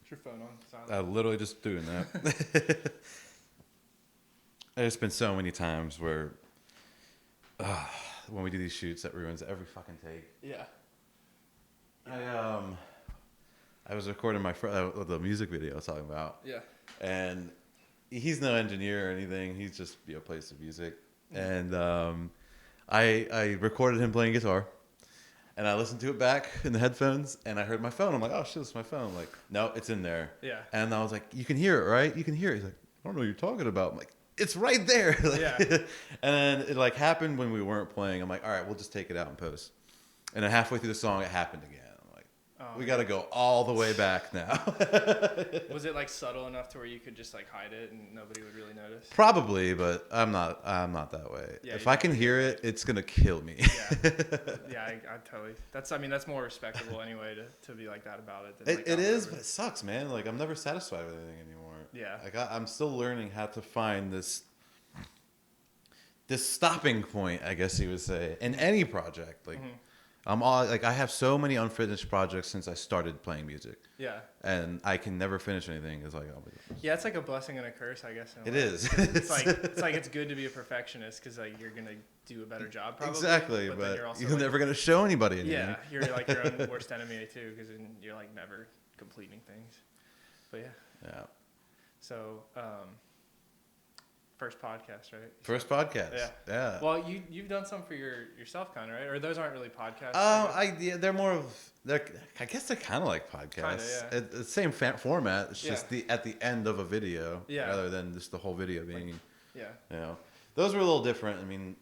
Is your phone on silent? I'm literally just doing that. There's been so many times where when we do these shoots that ruins every fucking take. Yeah. I was recording my the music video I was talking about. Yeah. And he's no engineer or anything. He's just plays the music. And I recorded him playing guitar. And I listened to it back in the headphones, and I heard my phone. I'm like, oh shit, it's my phone. I'm like, no, it's in there. Yeah. And I was like, you can hear it, right? You can hear it. He's like, I don't know what you're talking about. I'm like, it's right there. Like, Yeah. And then it like happened when we weren't playing. I'm like, all right, we'll just take it out and post. And then halfway through the song, it happened again. We got to go all the way back now. Was it like subtle enough to where you could just like hide it and nobody would really notice? Probably, but I'm not that way. Yeah, if I can hear it, it's gonna kill me. Yeah, yeah, I totally. That's more respectable anyway to be like that about it. Than, like, it is, but it sucks, man. Like I'm never satisfied with anything anymore. Yeah. Like I'm still learning how to find this stopping point, I guess you would say, in any project. Like. I have so many unfinished projects since I started playing music. Yeah. And I can never finish anything. It's like, oh my goodness. Yeah, it's like a blessing and a curse, I guess. It is. It's like it's good to be a perfectionist because like you're gonna do a better job probably. Exactly, but then you're like, never gonna show anybody anything. Yeah, you're like your own worst enemy too because you're like never completing things. But yeah. Yeah. So. First podcast, right? First podcast. Yeah. Well, you've done some for yourself, kind of, right? Or those aren't really podcasts. They're more of I guess they're kind of like podcasts. Kinda, yeah. It's the same format. It's just at the end of a video, rather than just the whole video being. Those were a little different. I mean,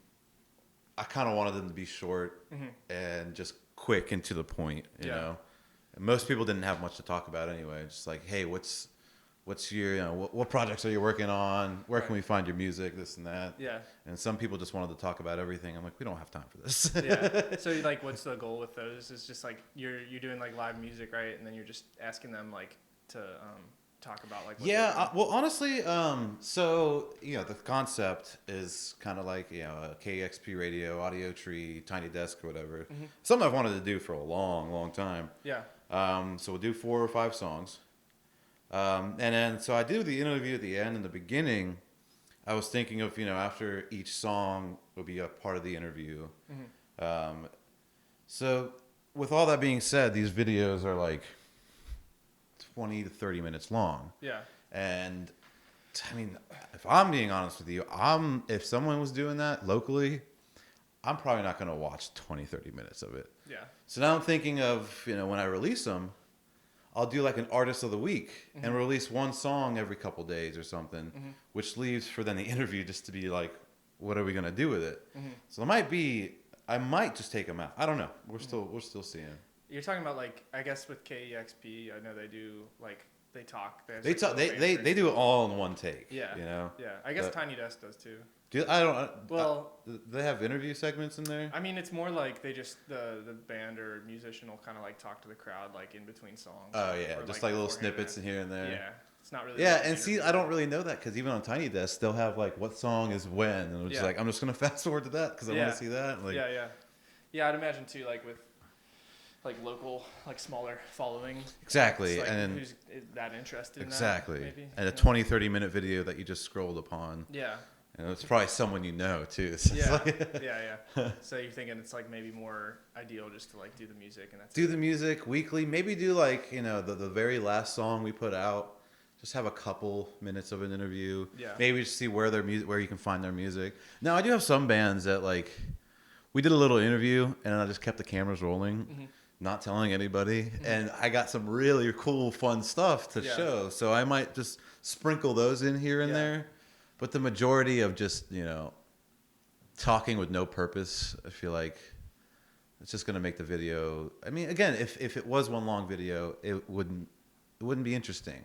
I kind of wanted them to be short and just quick and to the point. You know, and most people didn't have much to talk about anyway. Just like, hey, what's your, what projects are you working on? Where can we find your music? This and that. Yeah. And some people just wanted to talk about everything. I'm like, we don't have time for this. Yeah. So like, what's the goal with those? It's just like you're doing like live music, right? And then you're just asking them like to talk about like. What well, honestly, so the concept is kind of like a KXP radio, audio tree, tiny desk, or whatever. Something I've wanted to do for a long, long time. Yeah. So we'll do 4 or 5 songs. And then, so I do the interview at the end. In the beginning, I was thinking of, after each song will be a part of the interview. So with all that being said, these videos are like 20 to 30 minutes long. Yeah. And I mean, if I'm being honest with you, if someone was doing that locally, I'm probably not going to watch 20, 30 minutes of it. Yeah. So now I'm thinking of, when I release them, I'll do like an artist of the week and release one song every couple days or something, which leaves for then the interview just to be like, what are we going to do with it? So I might just take them out. I don't know. We're still seeing. You're talking about like, I guess with KEXP, I know they do like, they talk. They do it all in one take. Yeah. Yeah. I guess Tiny Desk does too. They have interview segments in there. I mean, it's more like they just the band or musician will kind of like talk to the crowd like in between songs. Oh yeah, just like little snippets in here and there. Yeah, it's not really. Yeah, and see, I don't really know that because even on Tiny Desk, they'll have like what song is when, and I'm just like, I'm just gonna fast forward to that because I want to see that. Like, yeah. I'd imagine too, like with like local, like smaller following. Exactly, like, and who's that interested in that, maybe? And a 20-30 minute video that you just scrolled upon. Yeah. And it's probably someone you know too. So yeah. So you're thinking it's like maybe more ideal just to like do the music and do the music weekly. Maybe do like the very last song we put out. Just have a couple minutes of an interview. Yeah. Maybe just see where you can find their music. Now I do have some bands that like we did a little interview and I just kept the cameras rolling, not telling anybody, and I got some really cool, fun stuff to show. So I might just sprinkle those in here and there. But the majority of just, talking with no purpose, I feel like it's just going to make the video. I mean, again, if it was one long video, it wouldn't be interesting.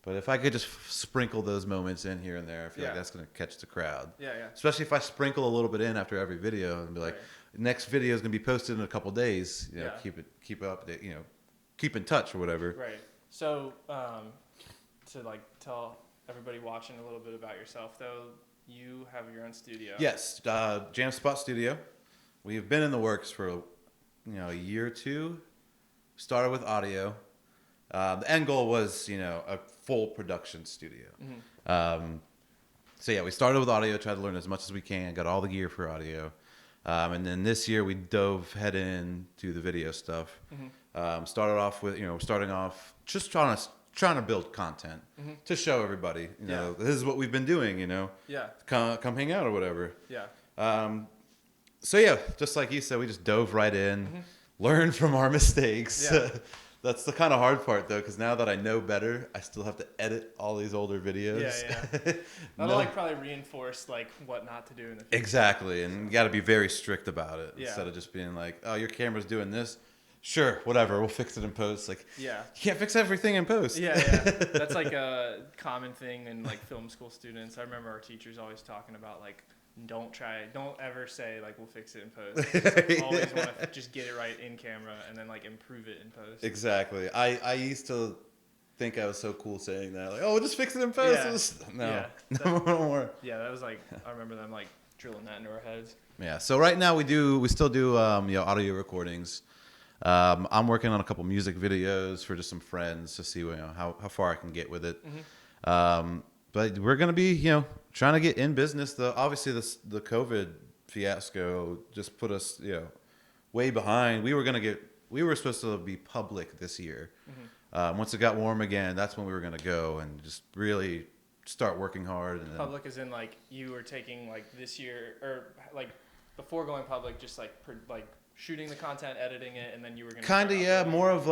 But if I could just sprinkle those moments in here and there, I feel like that's going to catch the crowd. Yeah. Especially if I sprinkle a little bit in after every video and be like, next video is going to be posted in a couple days. Keep up, keep in touch or whatever. Right. So, to like tell everybody watching a little bit about yourself, though, you have your own studio. Yes, Jam Spot Studio. We have been in the works for a year or two. Started with audio, The end goal was, a full production studio. So yeah, we started with audio, tried to learn as much as we can, got all the gear for audio. And then this year we dove head in to the video stuff. Started off with, starting off just trying to build content to show everybody, this is what we've been doing, Yeah. come hang out or whatever. Yeah. So yeah, just like you said, we just dove right in, learned from our mistakes. Yeah. That's the kind of hard part though, because now that I know better, I still have to edit all these older videos. Yeah. That'll probably reinforce what not to do in the future. Exactly, and you got to be very strict about it instead of just being like, oh, your camera's doing this. Sure, whatever, we'll fix it in post. You can't fix everything in post. Yeah. That's a common thing in film school students. I remember our teachers always talking about don't ever say we'll fix it in post. Just, always want to just get it right in camera and then improve it in post. Exactly. I used to think I was so cool saying that, we'll just fix it in post. Yeah. No more. Yeah, that was I remember them drilling that into our heads. Yeah. So right now we still do audio recordings. I'm working on a couple music videos for just some friends to see how far I can get with it. But we're gonna be trying to get in business. Obviously the COVID fiasco just put us way behind. We were supposed to be public this year. Once it got warm again, that's when we were gonna go and just really start working hard. And public is in you were taking this year or before going public, just shooting the content, editing it, and then you were gonna more of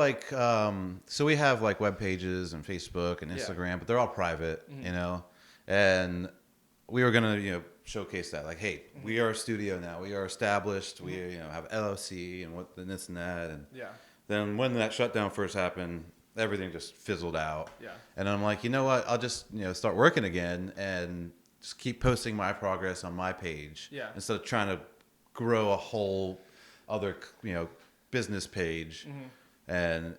so we have web pages and Facebook and Instagram, but they're all private, and we were gonna showcase that hey, we are a studio now, we are established, we have LLC and this and that, and then when that shutdown first happened, everything just fizzled out. And I'm like, you know what, I'll just start working again and just keep posting my progress on my page instead of trying to grow a whole other business page. And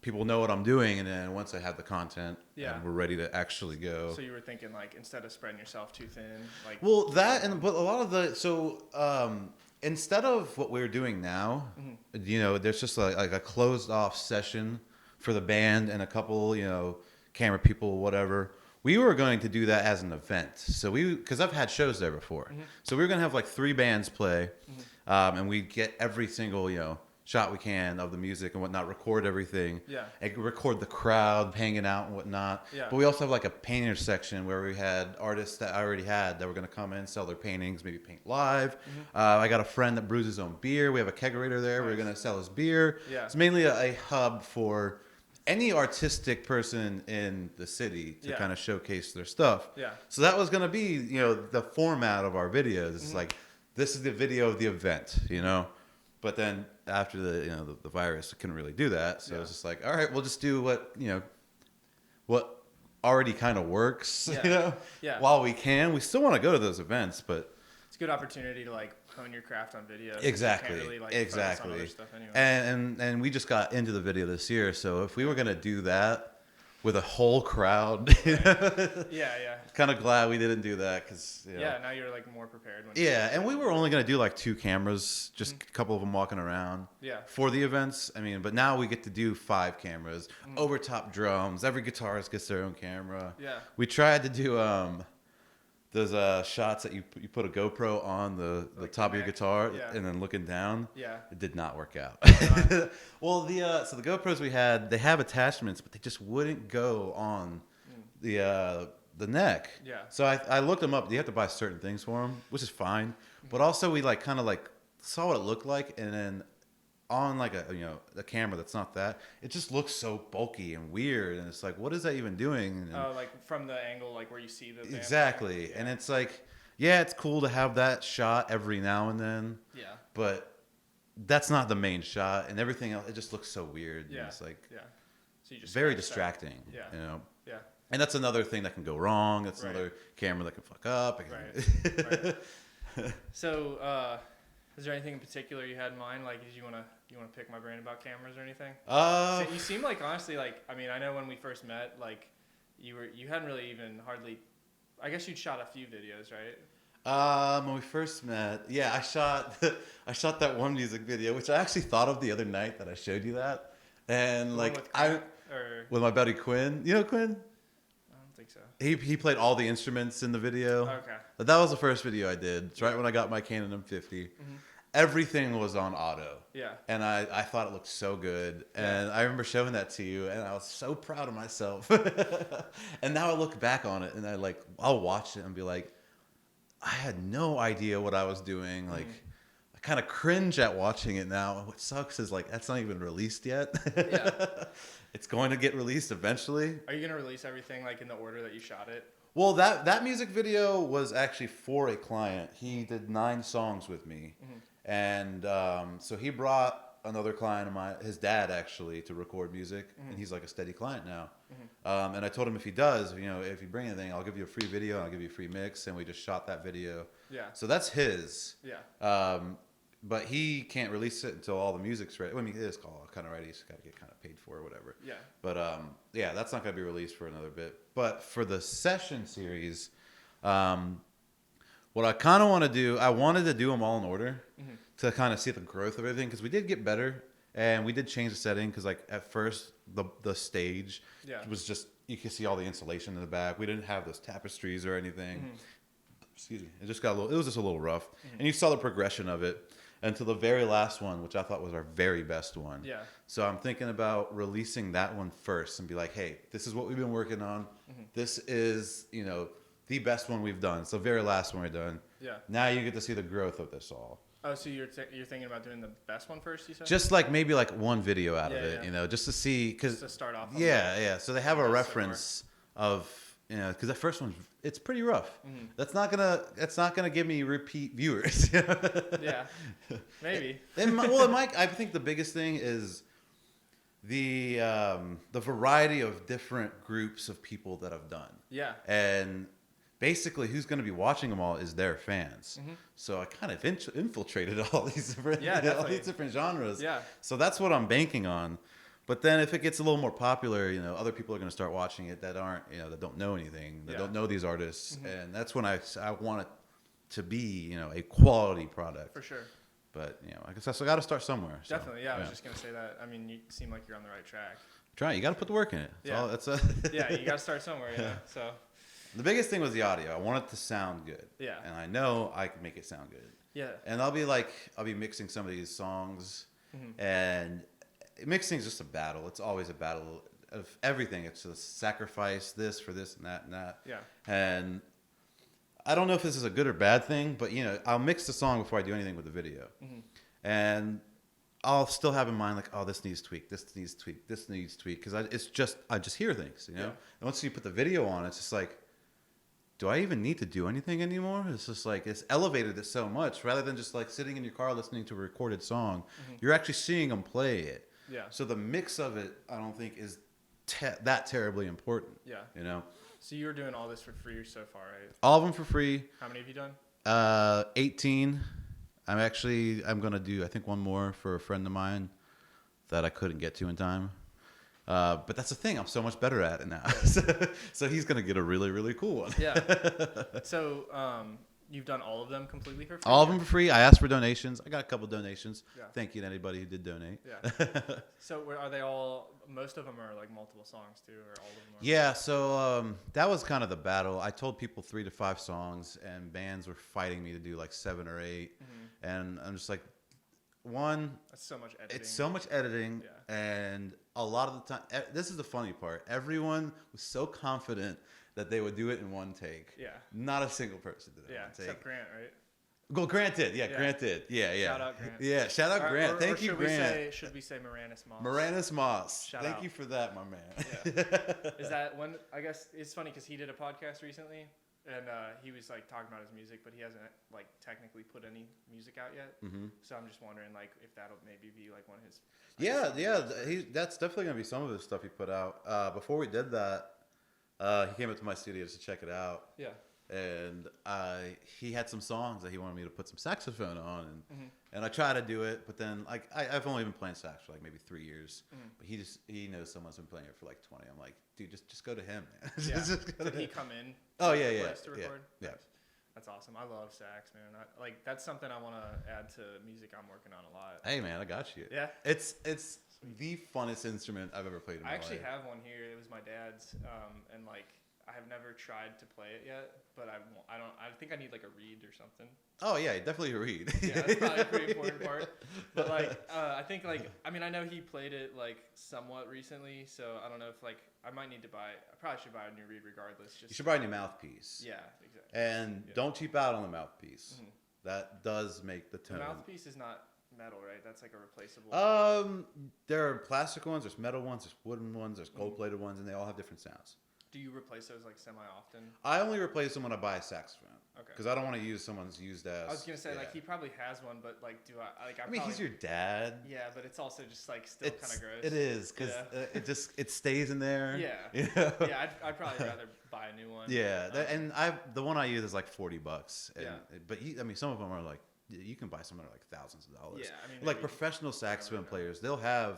people know what I'm doing, and then once I have the content and we're ready to actually go. So you were thinking instead of spreading yourself too thin, but a lot of instead of what we're doing now, there's just a closed off session for the band and a couple camera people, whatever. We were going to do that as an event. So because I've had shows there before. So we were going to have 3 bands play, and we get every single, shot we can of the music and whatnot, record everything. And record the crowd hanging out and whatnot. But we also have a painter section where we had artists that I already had that were going to come in, sell their paintings, maybe paint live. I got a friend that brews his own beer. We have a kegerator there. Nice. We're going to sell his beer. It's mainly a hub for any artistic person in the city to kind of showcase their stuff. So that was going to be, the format of our videos. It's this is the video of the event, But then after the virus, I couldn't really do that. So it's just all right, we'll just do what already kind of works, while we can. We still want to go to those events, but it's a good opportunity to hone your craft on video. Exactly. You can't really, exactly. on other stuff anyway. And we just got into the video this year, so if we were gonna do that with a whole crowd, kind of glad we didn't do that because now you're more prepared. And we were only gonna do 2 cameras, just a couple of them walking around. For the events. I mean, but now we get to do 5 cameras, overtop drums. Every guitarist gets their own camera. We tried to do those shots that you put a GoPro on the top of your guitar and then looking down. It did not work out. Well, so the GoPros we had, they have attachments, but they just wouldn't go on the neck. So I looked them up. You have to buy certain things for them, which is fine. But also we kind of saw what it looked like, and then on a camera that's not that, it just looks so bulky and weird, and it's what is that even doing? And, from the angle where you see the band. Exactly. And it's it's cool to have that shot every now and then, but that's not the main shot, and everything else, it just looks so weird. And it's so you just very distracting. And that's another thing that can go wrong. That's another camera that can fuck up. Right. So is there anything in particular you had in mind? Did you want to pick my brain about cameras or anything? So you seem honestly, I mean, I know when we first met, you hadn't really even hardly, I guess you'd shot a few videos, right? When we first met, I shot that one music video, which I actually thought of the other night that I showed you that. And like or with my buddy Quinn, you know Quinn? I don't think so. He played all the instruments in the video. Okay. But that was the first video I did. It's right when I got my Canon M50. Everything was on auto. Yeah. And I thought it looked so good. And I remember showing that to you, and I was so proud of myself. And now I look back on it, and I'll watch it and be like, I had no idea what I was doing. Like, I kind of cringe at watching it now. What sucks is like that's not even released yet. Yeah. It's going to get released eventually. Are you gonna release everything like in the order that you shot it? Well, that music video was actually for a client. He did 9 songs with me. And so he brought another client of mine, his dad actually, to record music, and he's like a steady client now. And I told him if he does, if you bring anything, I'll give you a free video, and I'll give you a free mix, and we just shot that video. Yeah. So that's his. Yeah. But he can't release it until all the music's ready. I mean, it is kind of ready. He's got to get kind of paid for it or whatever. Yeah. But yeah, that's not going to be released for another bit. But for the session series, what I kind of want to do, I wanted to do them all in order to kind of see the growth of everything, because we did get better, and we did change the setting, because like at first the stage was just, you could see all the insulation in the back. We didn't have those tapestries or anything. Excuse me. It just got it was just a little rough. And you saw the progression of it until the very last one, which I thought was our very best one. Yeah. So I'm thinking about releasing that one first and be like, hey, this is what we've been working on. This is, the best one we've done. It's the very last one we've done. Yeah. Now you get to see the growth of this all. Oh, so you're thinking about doing the best one first, you said? Just like maybe like one video out of it, just to see. Just to start off. Yeah. So they have a reference of, because that first one, it's pretty rough. That's not gonna give me repeat viewers. Yeah, maybe. It might. I think the biggest thing is the variety of different groups of people that I've done. Yeah. And basically, who's going to be watching them all is their fans. So I kind of infiltrated all these different genres. Yeah. So that's what I'm banking on. But then if it gets a little more popular, other people are going to start watching it that aren't, that don't know anything, that don't know these artists. And that's when I want it to be, a quality product. For sure. But, I guess I still got to start somewhere. So, definitely, yeah. I was just going to say that. I mean, you seem like you're on the right track. Try it. You got to put the work in it. Yeah, you got to start somewhere, so. The biggest thing was the audio. I want it to sound good. Yeah. And I know I can make it sound good. Yeah. And I'll be mixing some of these songs, and mixing is just a battle. It's always a battle of everything. It's a sacrifice, this for this and that. Yeah. And I don't know if this is a good or bad thing, but I'll mix the song before I do anything with the video, and I'll still have in mind like, oh, this needs tweak, this needs tweak, this needs tweak, because I just hear things, And once you put the video on, it's just like, do I even need to do anything anymore? It's just like, it's elevated it so much, rather than just like sitting in your car listening to a recorded song. You're actually seeing them play it. Yeah. So the mix of it, I don't think is that terribly important. Yeah. So you were doing all this for free so far, right? All of them for free. How many have you done? 18. I'm going to do, I think, one more for a friend of mine that I couldn't get to in time. But that's the thing. I'm so much better at it now. So he's going to get a really, really cool one. Yeah. So you've done all of them completely for free? All of them for free. I asked for donations. I got a couple donations. Yeah. Thank you to anybody who did donate. Yeah. So are they all, most of them are like multiple songs too, or all of them are? Yeah. So that was kind of the battle. I told people 3 to 5 songs, and bands were fighting me to do like 7 or 8. And I'm just like, that's so much editing. It's so much editing, and a lot of the time, this is the funny part. Everyone was so confident that they would do it in one take. Yeah. Not a single person did it in one take. Except Grant, right? Well, Grant did. Yeah, Grant did. Yeah. Shout out Grant. Yeah, shout out Grant. Thank you, Grant. Should we say Moranis Moss? Moranis Moss. Shout Thank out. you for that, my man. Yeah. Is that one? I guess it's funny because he did a podcast recently, and he was like talking about his music, but he hasn't like technically put any music out yet. So I'm just wondering like if that'll maybe be like one of his. That's definitely gonna be some of his stuff he put out. Before we did that, he came up to my studio just to check it out. Yeah. And he had some songs that he wanted me to put some saxophone on, and I tried to do it, but then like I've only been playing sax for like maybe 3 years, but he knows someone's been playing it for like 20. I'm like, dude, just go to him, man. Did he come in? Oh to record? Yeah. That's awesome. I love sax, man. That's something I want to add to music I'm working on a lot. Hey, man, I got you. Yeah. It's Sweet. the funnest instrument I've ever played in my life. I actually have one here. It was my dad's, and like I have never tried to play it yet, but I think I need like a reed or something. Oh yeah, definitely a reed. Yeah, that's probably a pretty important part. But like, I think like, I mean, I know he played it like somewhat recently, so I don't know if like I might need to I probably should buy a new reed regardless. Just You should buy a new mouthpiece. Yeah, exactly. And don't cheap out on the mouthpiece. Mm-hmm. That does make the tone. The mouthpiece is not metal, right? That's like a replaceable. There are plastic ones, there's metal ones, there's wooden ones, there's gold-plated ones, and they all have different sounds. Do you replace those like semi-often? I only replace them when I buy a saxophone. Okay. Because I don't want to use someone's used as. I was gonna say like he probably has one, but like do I like? I mean, he's your dad. Yeah, but it's also just like still kind of gross. It is because it stays in there. Yeah. Yeah, I'd probably rather buy a new one. Yeah, and the one I use is like $40. But I mean, some of them are like you can buy some that are like thousands of dollars. Yeah, I mean, like professional saxophone players, they'll have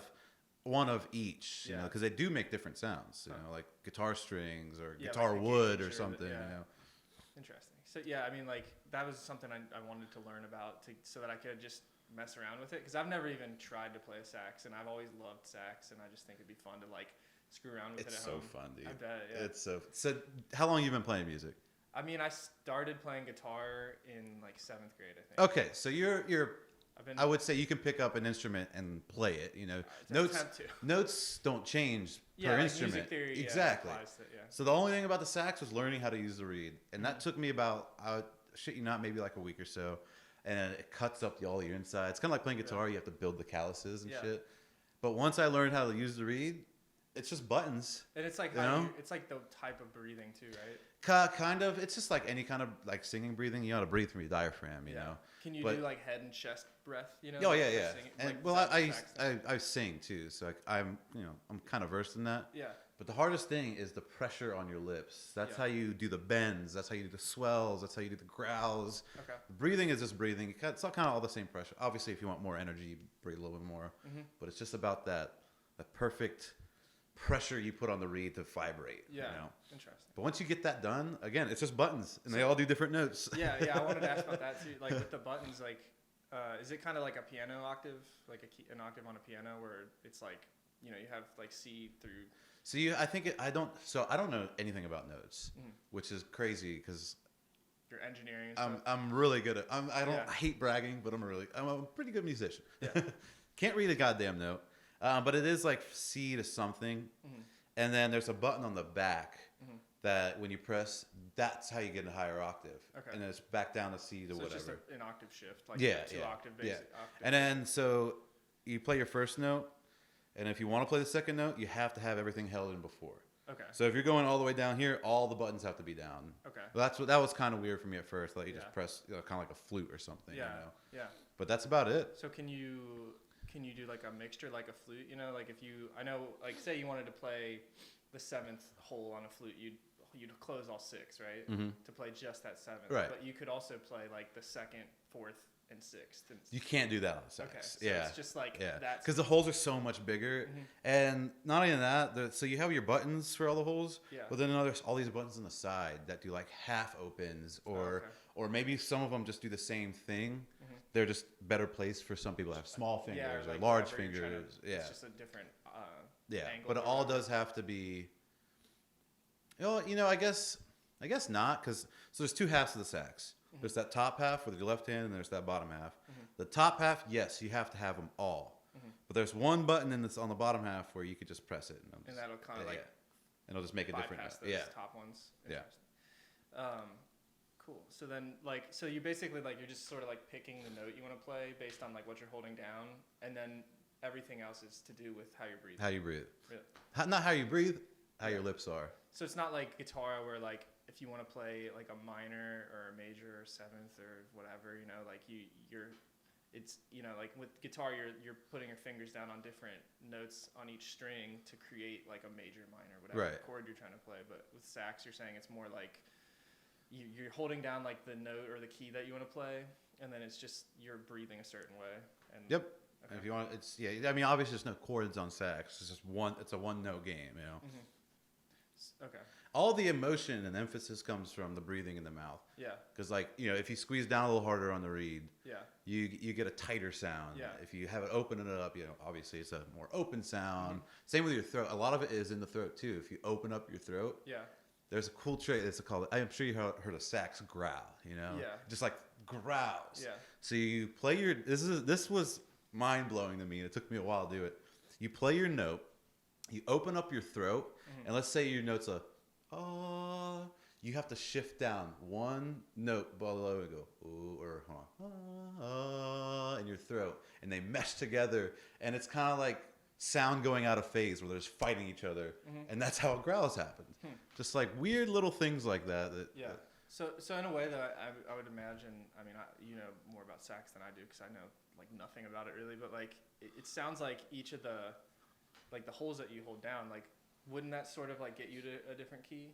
one of each, you know, because they do make different sounds, you know, like guitar strings or guitar like wood or something, you know. Interesting. So yeah, I mean, like that was something I wanted to learn about so that I could just mess around with it, because I've never even tried to play a sax, and I've always loved sax, and I just think it'd be fun to like screw around with it at home. It's so fun, dude. I bet. Yeah. It's so. How long have you been playing music? I mean, I started playing guitar in like 7th grade, I think. Okay, so you're. I would say you can pick up an instrument and play it. You know, notes don't change per instrument. Music theory, exactly. So the only thing about the sax was learning how to use the reed, and that took me about, shit you not, maybe like a week or so, and it cuts up all your insides. It's kind of like playing guitar. You have to build the calluses and shit. But once I learned how to use the reed, it's just buttons. And it's like it's like the type of breathing too, right? Kind of. It's just like any kind of like singing, breathing. You got to breathe from your diaphragm, you know. Can you do like head and chest breath? You know. Oh yeah. And like, I sing too, so like, I'm kind of versed in that. Yeah. But the hardest thing is the pressure on your lips. That's how you do the bends. That's how you do the swells. That's how you do the growls. Okay. The breathing is just breathing. It's all kind of all the same pressure. Obviously, if you want more energy, you breathe a little bit more. Mm-hmm. But it's just about that perfect pressure you put on the reed to vibrate. Yeah, you know? Interesting. But once you get that done, again, it's just buttons, and they all do different notes. Yeah. I wanted to ask about that too. Like with the buttons, like, is it kind of like a piano octave, like an octave on a piano, where it's like, you know, you have like C through. See, I don't know anything about notes, which is crazy because you're engineering. And stuff. I'm really good at. I hate bragging, but I'm a pretty good musician. Yeah. Can't read a goddamn note. But it is like C to something, and then there's a button on the back that when you press, that's how you get a higher octave. Okay. And then it's back down to C to whatever. It's just an octave shift, like 2 octave basic. Yeah. And then so you play your first note, and if you want to play the second note, you have to have everything held in before. Okay. So if you're going all the way down here, all the buttons have to be down. Okay. Well, that was kind of weird for me at first. Like you just press, kind of like a flute or something. Yeah. You know? Yeah. But that's about it. So can you do like a mixture, like a flute? You know, like I know, like say you wanted to play the 7th hole on a flute, you'd close all 6, right? Mm-hmm. To play just that 7th. Right. But you could also play like the 2nd, 4th, and 6th. You can't do that on sax. Okay. So it's just like that. Because the holes are so much bigger, and not only that, so you have your buttons for all the holes, but then there's all these buttons on the side that do like half opens, or maybe some of them just do the same thing. They're just better placed for some people that have small fingers or like large fingers. It's just a different angle. But it all does have to be. You know, I guess not, because so there's 2 halves of the sax. There's that top half with your left hand, and there's that bottom half. The top half, yes, you have to have them all. But there's one button on the bottom half where you could just press it, and that'll kind of and it'll just make a different note. Those top ones. Yeah. Cool. So then, so you basically you're just sort of like picking the note you want to play based on like what you're holding down, and then everything else is to do with how you breathe. How you breathe. Really? Not how you breathe, how your lips are. So it's not like guitar where like if you want to play like a minor or a major or 7th or whatever, you know, like it's you know, like with guitar you're putting your fingers down on different notes on each string to create like a major, minor, whatever chord you're trying to play. But with sax, you're saying it's more like you're holding down like the note or the key that you want to play, and then it's just you're breathing a certain way. And yep. Okay. And if you want, I mean, obviously there's no chords on sax. It's just it's a one note game, you know. Okay. All the emotion and emphasis comes from the breathing in the mouth. Yeah. Because like, you know, if you squeeze down a little harder on the reed, yeah, you get a tighter sound. Yeah. If you have it open it up, you know, obviously it's a more open sound. Same with your throat. A lot of it is in the throat too. If you open up your throat, yeah, there's a cool trait. It's called. I'm sure you heard a sax growl. You know, Yeah. just like growls. Yeah. So you play your. This was mind blowing to me. It took me a while to do it. You play your note. You open up your throat, and let's say your note's a you have to shift down one note below and go ooh or in your throat, and they mesh together, and it's kind of like sound going out of phase where they're just fighting each other, and that's how growls happen. Just like weird little things like that. Yeah. So in a way, though, I would imagine. I mean, you know more about sax than I do because I know like nothing about it really. But like, it sounds like each of the like the holes that you hold down, like, wouldn't that sort of like get you to a different key?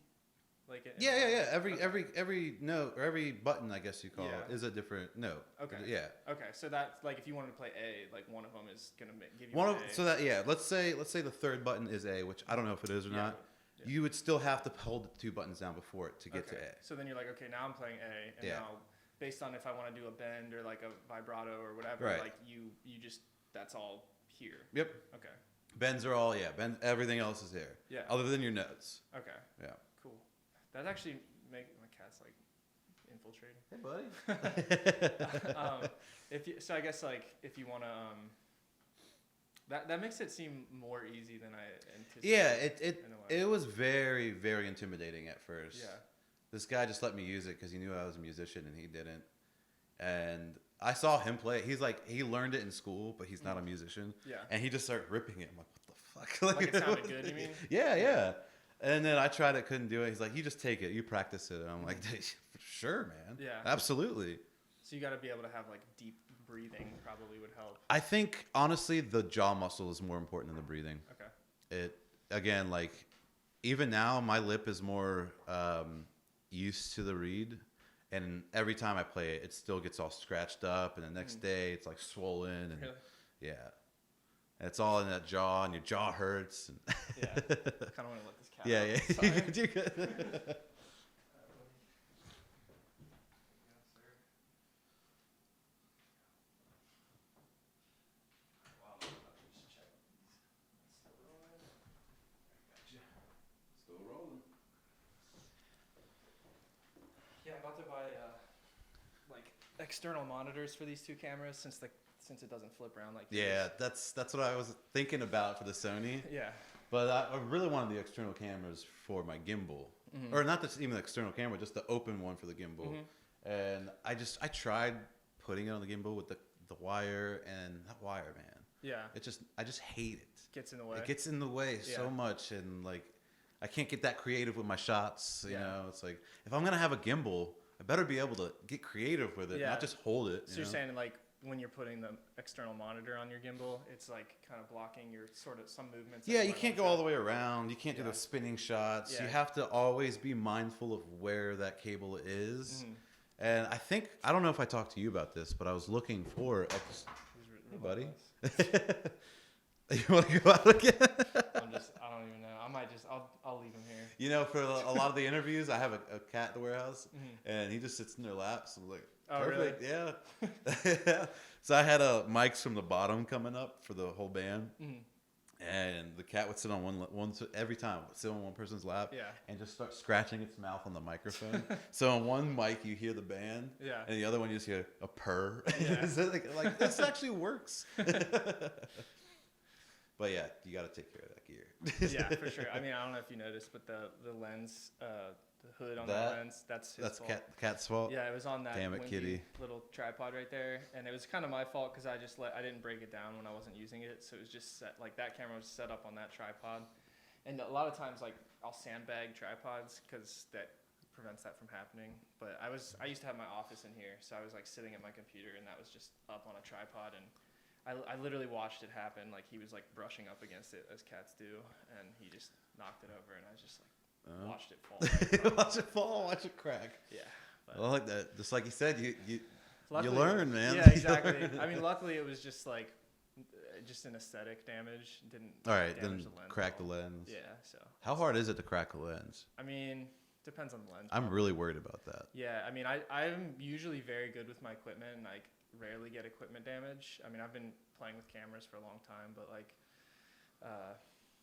Like yeah. Every note or every button, I guess you call it, is a different note. Okay. Yeah. Okay. So that's like if you wanted to play A, like one of them is gonna give you one an of A. so that let's say the third button is A, which I don't know if it is or not. Yeah. You would still have to hold the two buttons down before it to get to A. So then you're like, okay, now I'm playing A, and now based on if I want to do a bend or like a vibrato or whatever, like you just that's all here. Yep. Okay. Bends are all everything else is here. Yeah. Other than your notes. Okay. Yeah. Cool. That actually make my cat's like infiltrating. Hey, buddy. So I guess like if you want to that makes it seem more easy than I anticipated. Yeah, it was very, very intimidating at first. Yeah. This guy just let me use it because he knew I was a musician and he didn't. And I saw him play it. He's like, he learned it in school, but he's not a musician. Yeah. And he just started ripping it. I'm like, what the fuck? Like it sounded good, you mean? Yeah. And then I tried it, couldn't do it. He's like, you just take it, you practice it. And I'm like, sure, man. Yeah. Absolutely. So you got to be able to have like deep breathing probably would help. I think, honestly, the jaw muscle is more important than the breathing. Okay. Again, like, even now, my lip is more used to the reed. And every time I play it, it still gets all scratched up. And the next day, it's like swollen. And really? Yeah. And it's all in that jaw, and your jaw hurts. And yeah. I kind of want to let this cat out. Yeah. You're good. Yeah, I'm about to buy like external monitors for these two cameras since it doesn't flip around like yeah, that's what I was thinking about for the Sony. Yeah. But I really wanted the external cameras for my gimbal, or not even the external camera, just the open one for the gimbal. And I tried putting it on the gimbal with the wire, and that wire, man. Yeah. I just hate it. Gets in the way. It gets in the way so much, and like I can't get that creative with my shots. You know, it's like if I'm gonna have a gimbal, I better be able to get creative with it, not just hold it. So you're saying like when you're putting the external monitor on your gimbal, it's like kind of blocking your sort of some movements. Yeah, you can't go all the way around. You can't do the spinning shots. You have to always be mindful of where that cable is. And I don't know if I talked to you about this, but I was looking for hey, buddy. You want to go out again? I don't even know. I'll leave him here. You know, for a lot of the interviews, I have a cat at the warehouse, and he just sits in their laps. I'm like, perfect, really? Yeah. So I had mics from the bottom coming up for the whole band, and the cat would sit on one every time, sit on one person's lap, and just start scratching its mouth on the microphone. So on one mic you hear the band, and the other one you just hear a purr. Like this actually works. But yeah, you got to take care of that gear. Yeah, for sure. I mean, I don't know if you noticed, but the lens, the hood on the lens, that's his fault. Cat's fault. Yeah, it was on that kitty. Little tripod right there, and it was kind of my fault because I didn't break it down when I wasn't using it, so it was just set like that camera was set up on that tripod, and a lot of times like I'll sandbag tripods because that prevents that from happening. But I used to have my office in here, so I was like sitting at my computer, and that was just up on a tripod, and I literally watched it happen. Like he was like brushing up against it as cats do, and he just knocked it over, and I was just like watched it fall. Watch it fall, watch it crack. Yeah. Well, like that, just like you said, you luckily, learn, man. Yeah, exactly. I mean, luckily it was just like just an aesthetic damage. Didn't all right, damage then the lens crack the lens. Yeah. So How hard is it to crack a lens? I mean, depends on the lens. I'm really worried about that. Yeah, I mean, I'm usually very good with my equipment, and I rarely get equipment damage. I mean, I've been playing with cameras for a long time, but like,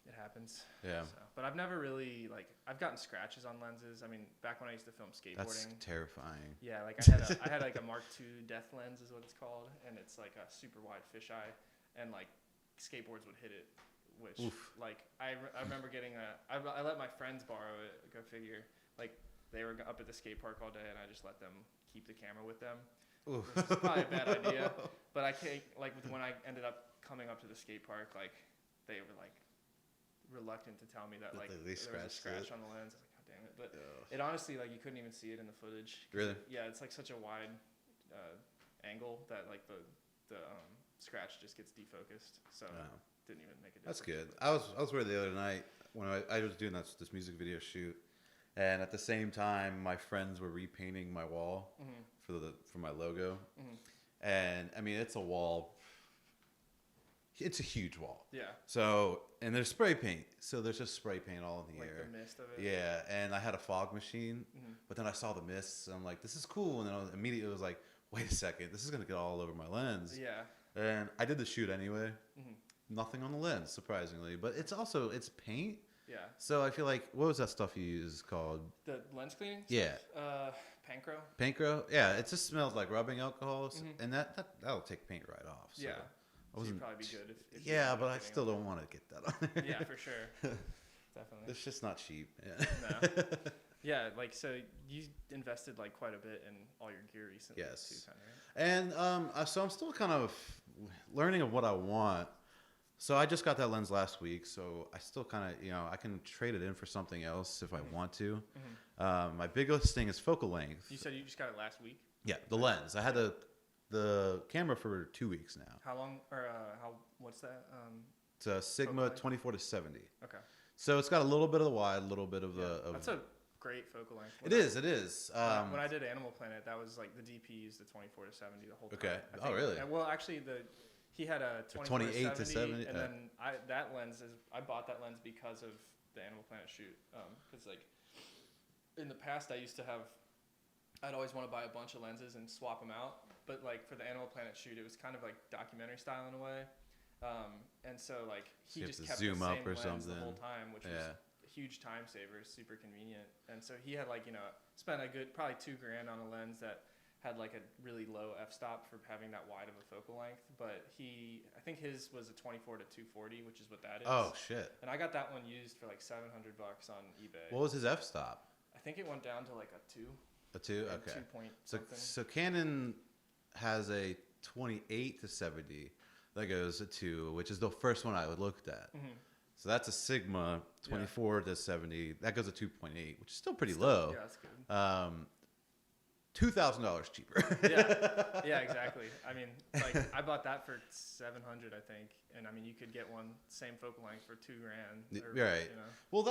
it happens. Yeah. So, but I've never really I've gotten scratches on lenses. I mean, back when I used to film skateboarding. That's terrifying. Yeah, like I had like a Mark II Death lens is what it's called, and it's like a super wide fisheye, and like skateboards would hit it, which Oof. like I remember getting I let my friends borrow it. Go figure. Like they were up at the skate park all day, and I just let them keep the camera with them. Which is probably a bad idea, but I can't when I ended up coming up to the skate park, like they were like reluctant to tell me that like there was a scratch on the lens. I was like, God damn it! But it honestly, like, you couldn't even see it in the footage. Really? Yeah, it's like such a wide angle that like the scratch just gets defocused. So didn't even make a difference. That's good. I was worried the other night when I was doing this music video shoot, and at the same time my friends were repainting my wall for my logo, and I mean it's a wall. It's a huge wall. Yeah. So, and there's spray paint. So there's just spray paint all in the air. Like the mist of it. Yeah. And I had a fog machine, but then I saw the mists. And I'm like, this is cool. And then immediately was like, wait a second, this is going to get all over my lens. Yeah. And I did the shoot anyway. Nothing on the lens, surprisingly. But it's paint. Yeah. So I feel like, what was that stuff you used called? The lens cleaning? Yeah. Pancro. Pancro? Yeah. It just smells like rubbing alcohol. And that'll take paint right off. So. Yeah. So you'd probably be good if yeah, but I still don't want to get that on there. Yeah, for sure. Definitely. It's just not cheap. Yeah. No. Yeah, like, so you invested like quite a bit in all your gear recently. Yes. Too, kind of, right? And so I'm still kind of learning of what I want. So I just got that lens last week, so I still kind of, I can trade it in for something else if I want to. My biggest thing is focal length. You said you just got it last week? Yeah, the lens. I had the camera for 2 weeks now. How long, or what's that? It's a Sigma 24-70. Okay. So it's got a little bit of the wide, a little bit of the... That's a great focal length. It is. When I did Animal Planet, that was like the DP used the 24-70 the whole time. Okay. Oh, really? Well, actually, he had a 28-70, and then that lens I bought that lens because of the Animal Planet shoot. Because like in the past, I'd always want to buy a bunch of lenses and swap them out. But like for the Animal Planet shoot, it was kind of like documentary style in a way. And so like he just kept the same lens the whole time, which was a huge time saver, super convenient. And so he had spent a good probably $2,000 on a lens that had like a really low f-stop for having that wide of a focal length. But I think his was a 24-240, which is what that is. Oh shit! And I got that one used for like $700 on eBay. What was his f-stop? I think it went down to like a 2. A 2? Okay. 2 point something. So Canon has a 28-70 that goes a 2, which is the first one I looked at. So that's a Sigma 24-70 that goes a 2.8, which is still pretty low. Yeah, that's good. $2,000 cheaper. Yeah, exactly. I mean, like I bought that for $700, I think, and I mean you could get one same focal length for $2,000. Right. Well,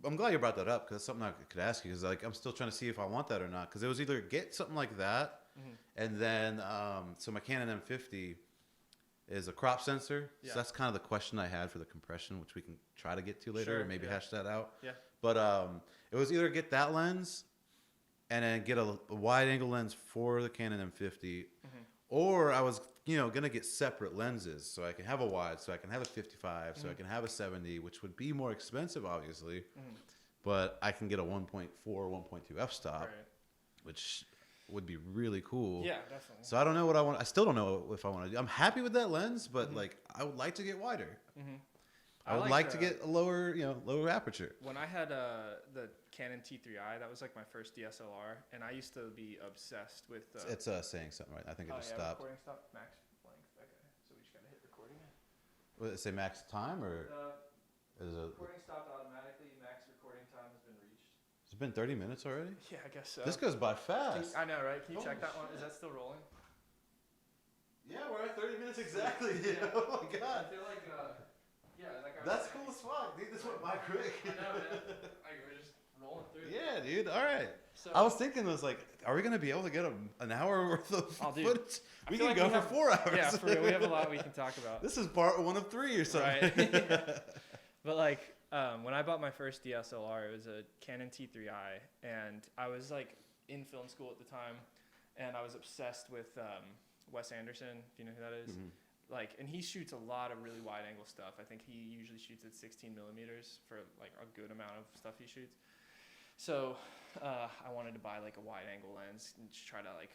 I'm glad you brought that up because that's something I could ask you because like I'm still trying to see if I want that or not because it was either get something like that, and then so my Canon M50 is a crop sensor, so that's kind of the question I had for the compression, which we can try to get to later or maybe hash that out. Yeah. But it was either get that lens. And then get a wide angle lens for the Canon M50, or I was, gonna get separate lenses so I can have a wide, so I can have a 55, so I can have a 70, which would be more expensive, obviously, but I can get a 1.4, 1.2 f-stop, which would be really cool. Yeah, definitely. So I don't know what I want. I still don't know if I want to do. I'm happy with that lens, but like I would like to get wider. I would like to get a lower, lower aperture. When I had the Canon T3i, that was like my first DSLR, and I used to be obsessed with. It's saying something right. I think it just stopped. Recording stopped. Max length. Okay, so we just gotta hit recording. Will it say max time or? Is it? Recording stopped automatically. Max recording time has been reached. Has it been 30 minutes already? Yeah, I guess so. This goes by fast. I know, right? Can you check that one? Is that still rolling? Yeah, we're at 30 minutes exactly. Yeah. Oh my god. I feel like. Yeah, like that's cool as fuck, dude. This went by quick. I know, man. We're just rolling through. Yeah, dude. All right. So, I was thinking, are we gonna be able to get an hour worth of footage? We can go for 4 hours. Yeah, for real. We have a lot we can talk about. This is part 1 of 3 or something. Right. But like, When I bought my first DSLR, it was a Canon T3i, and I was like in film school at the time, and I was obsessed with Wes Anderson, if you know who that is. Mm-hmm. Like, and he shoots a lot of really wide angle stuff. I think he usually shoots at 16 millimeters for like a good amount of stuff he shoots. So I wanted to buy like a wide angle lens and just try to like,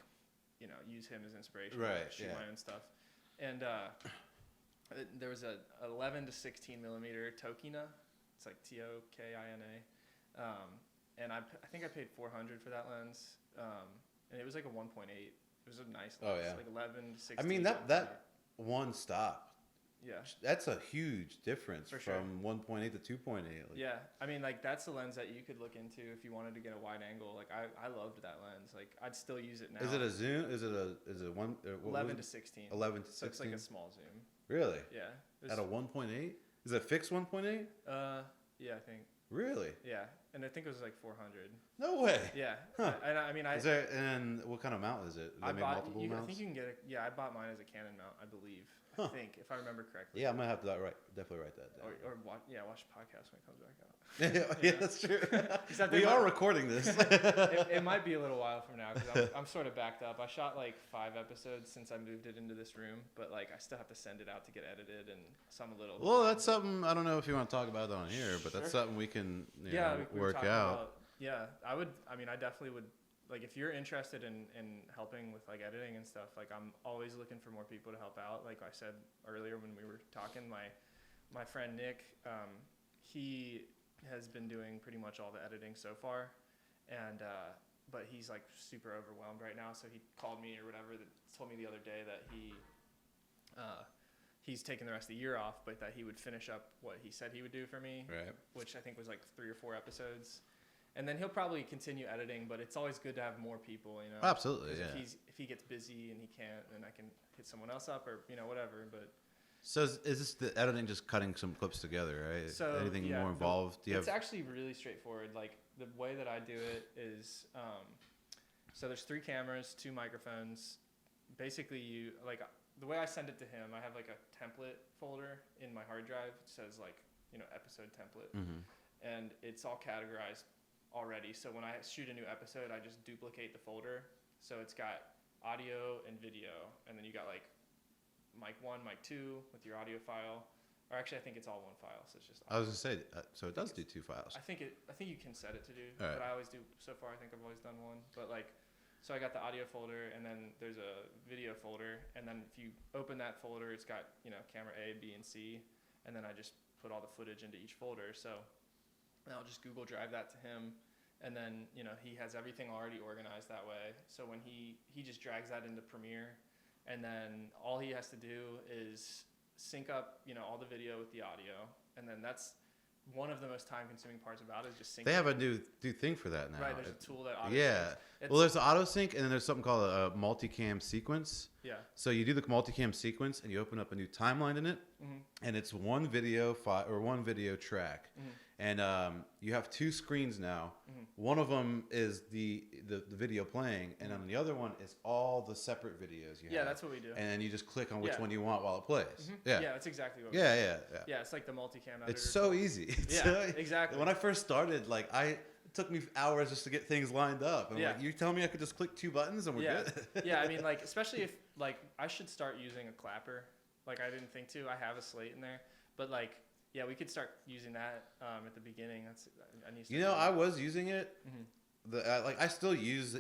use him as inspiration to shoot my own stuff. And there was a 11 to 16 millimeter Tokina. It's like Tokina. And I think I paid $400 for that lens. And it was like a 1.8. It was a nice lens. Oh yeah. Like 11 to 16. I mean that one stop. Yeah. That's a huge difference For sure. from 1.8 to 2.8. Like. Yeah. I mean, like, that's the lens that you could look into if you wanted to get a wide angle. Like, I loved that lens. Like, I'd still use it now. Is it a zoom? Is it one? 11 to 16. 11 to 16. So it's like a small zoom. Really? Yeah. At a 1.8? Is it a fixed 1.8? Yeah, I think. Really? Yeah. And I think it was like $400. No way. Yeah. Huh. And I mean, Is there, and what kind of mount is it? I bought, multiple mounts? I think you can get it. Yeah, I bought mine as a Canon mount, I believe. Huh. I think, if I remember correctly. Yeah, I'm gonna have to definitely write that down. Or watch the podcast when it comes back out. Yeah, that's true. Except we are recording this. it might be a little while from now because I'm sort of backed up. I shot like 5 episodes since I moved it into this room, but like I still have to send it out to get edited, and some a little. Well, that's something I don't know if you want to talk about it on here, but that's something we can work out. Yeah, I definitely would. Like, if you're interested in helping with like editing and stuff, like I'm always looking for more people to help out. Like I said earlier when we were talking, my friend Nick, he has been doing pretty much all the editing so far, and but he's like super overwhelmed right now. So he called me or whatever, told me the other day that he's taking the rest of the year off, but that he would finish up what he said he would do for me, right? Which I think was like 3 or 4 episodes. And then he'll probably continue editing, but it's always good to have more people, Absolutely, yeah. If he gets busy and he can't, then I can hit someone else up or whatever. But so is this the editing just cutting some clips together, right? So anything more involved? It's actually really straightforward. Like the way that I do it is, so there's 3 cameras, 2 microphones. Basically, the way I send it to him, I have like a template folder in my hard drive. It says like episode template, and it's all categorized already. So when I shoot a new episode, I just duplicate the folder. So it's got audio and video, and then you got like mic 1, mic 2 with your audio file. Or actually, I think it's all one file. So it's just audio. I was gonna say, so it does do 2 files. I think you can set it to do, right. But I always do. So far, I think I've always done one. But like, so I got the audio folder, and then there's a video folder, and then if you open that folder, it's got camera A, B, and C, and then I just put all the footage into each folder. So and I'll just Google Drive that to him, and then he has everything already organized that way. So when he just drags that into Premiere, and then all he has to do is sync up all the video with the audio, and then that's one of the most time-consuming parts about it is just syncing. They have a new thing for that now. Right, there's a tool that auto syncs. Well, there's the auto sync, and then there's something called a multicam sequence. Yeah. So you do the multicam sequence, and you open up a new timeline in it, and it's one video file or one video track, and you have 2 screens now. One of them is the video playing, and on the other one is all the separate videos you have. Yeah, that's what we do. And then you just click on which one you want while it plays. Yeah, that's exactly what we do. Yeah, it's like the multicam editor. It's so easy. Exactly. When I first started, it took me hours just to get things lined up. And like, you tell me I could just click 2 buttons and we're good? Yeah, I mean, especially if, I should start using a clapper. I didn't think to. I have a slate in there. But, yeah, we could start using that at the beginning. I need to I was using it. I still use,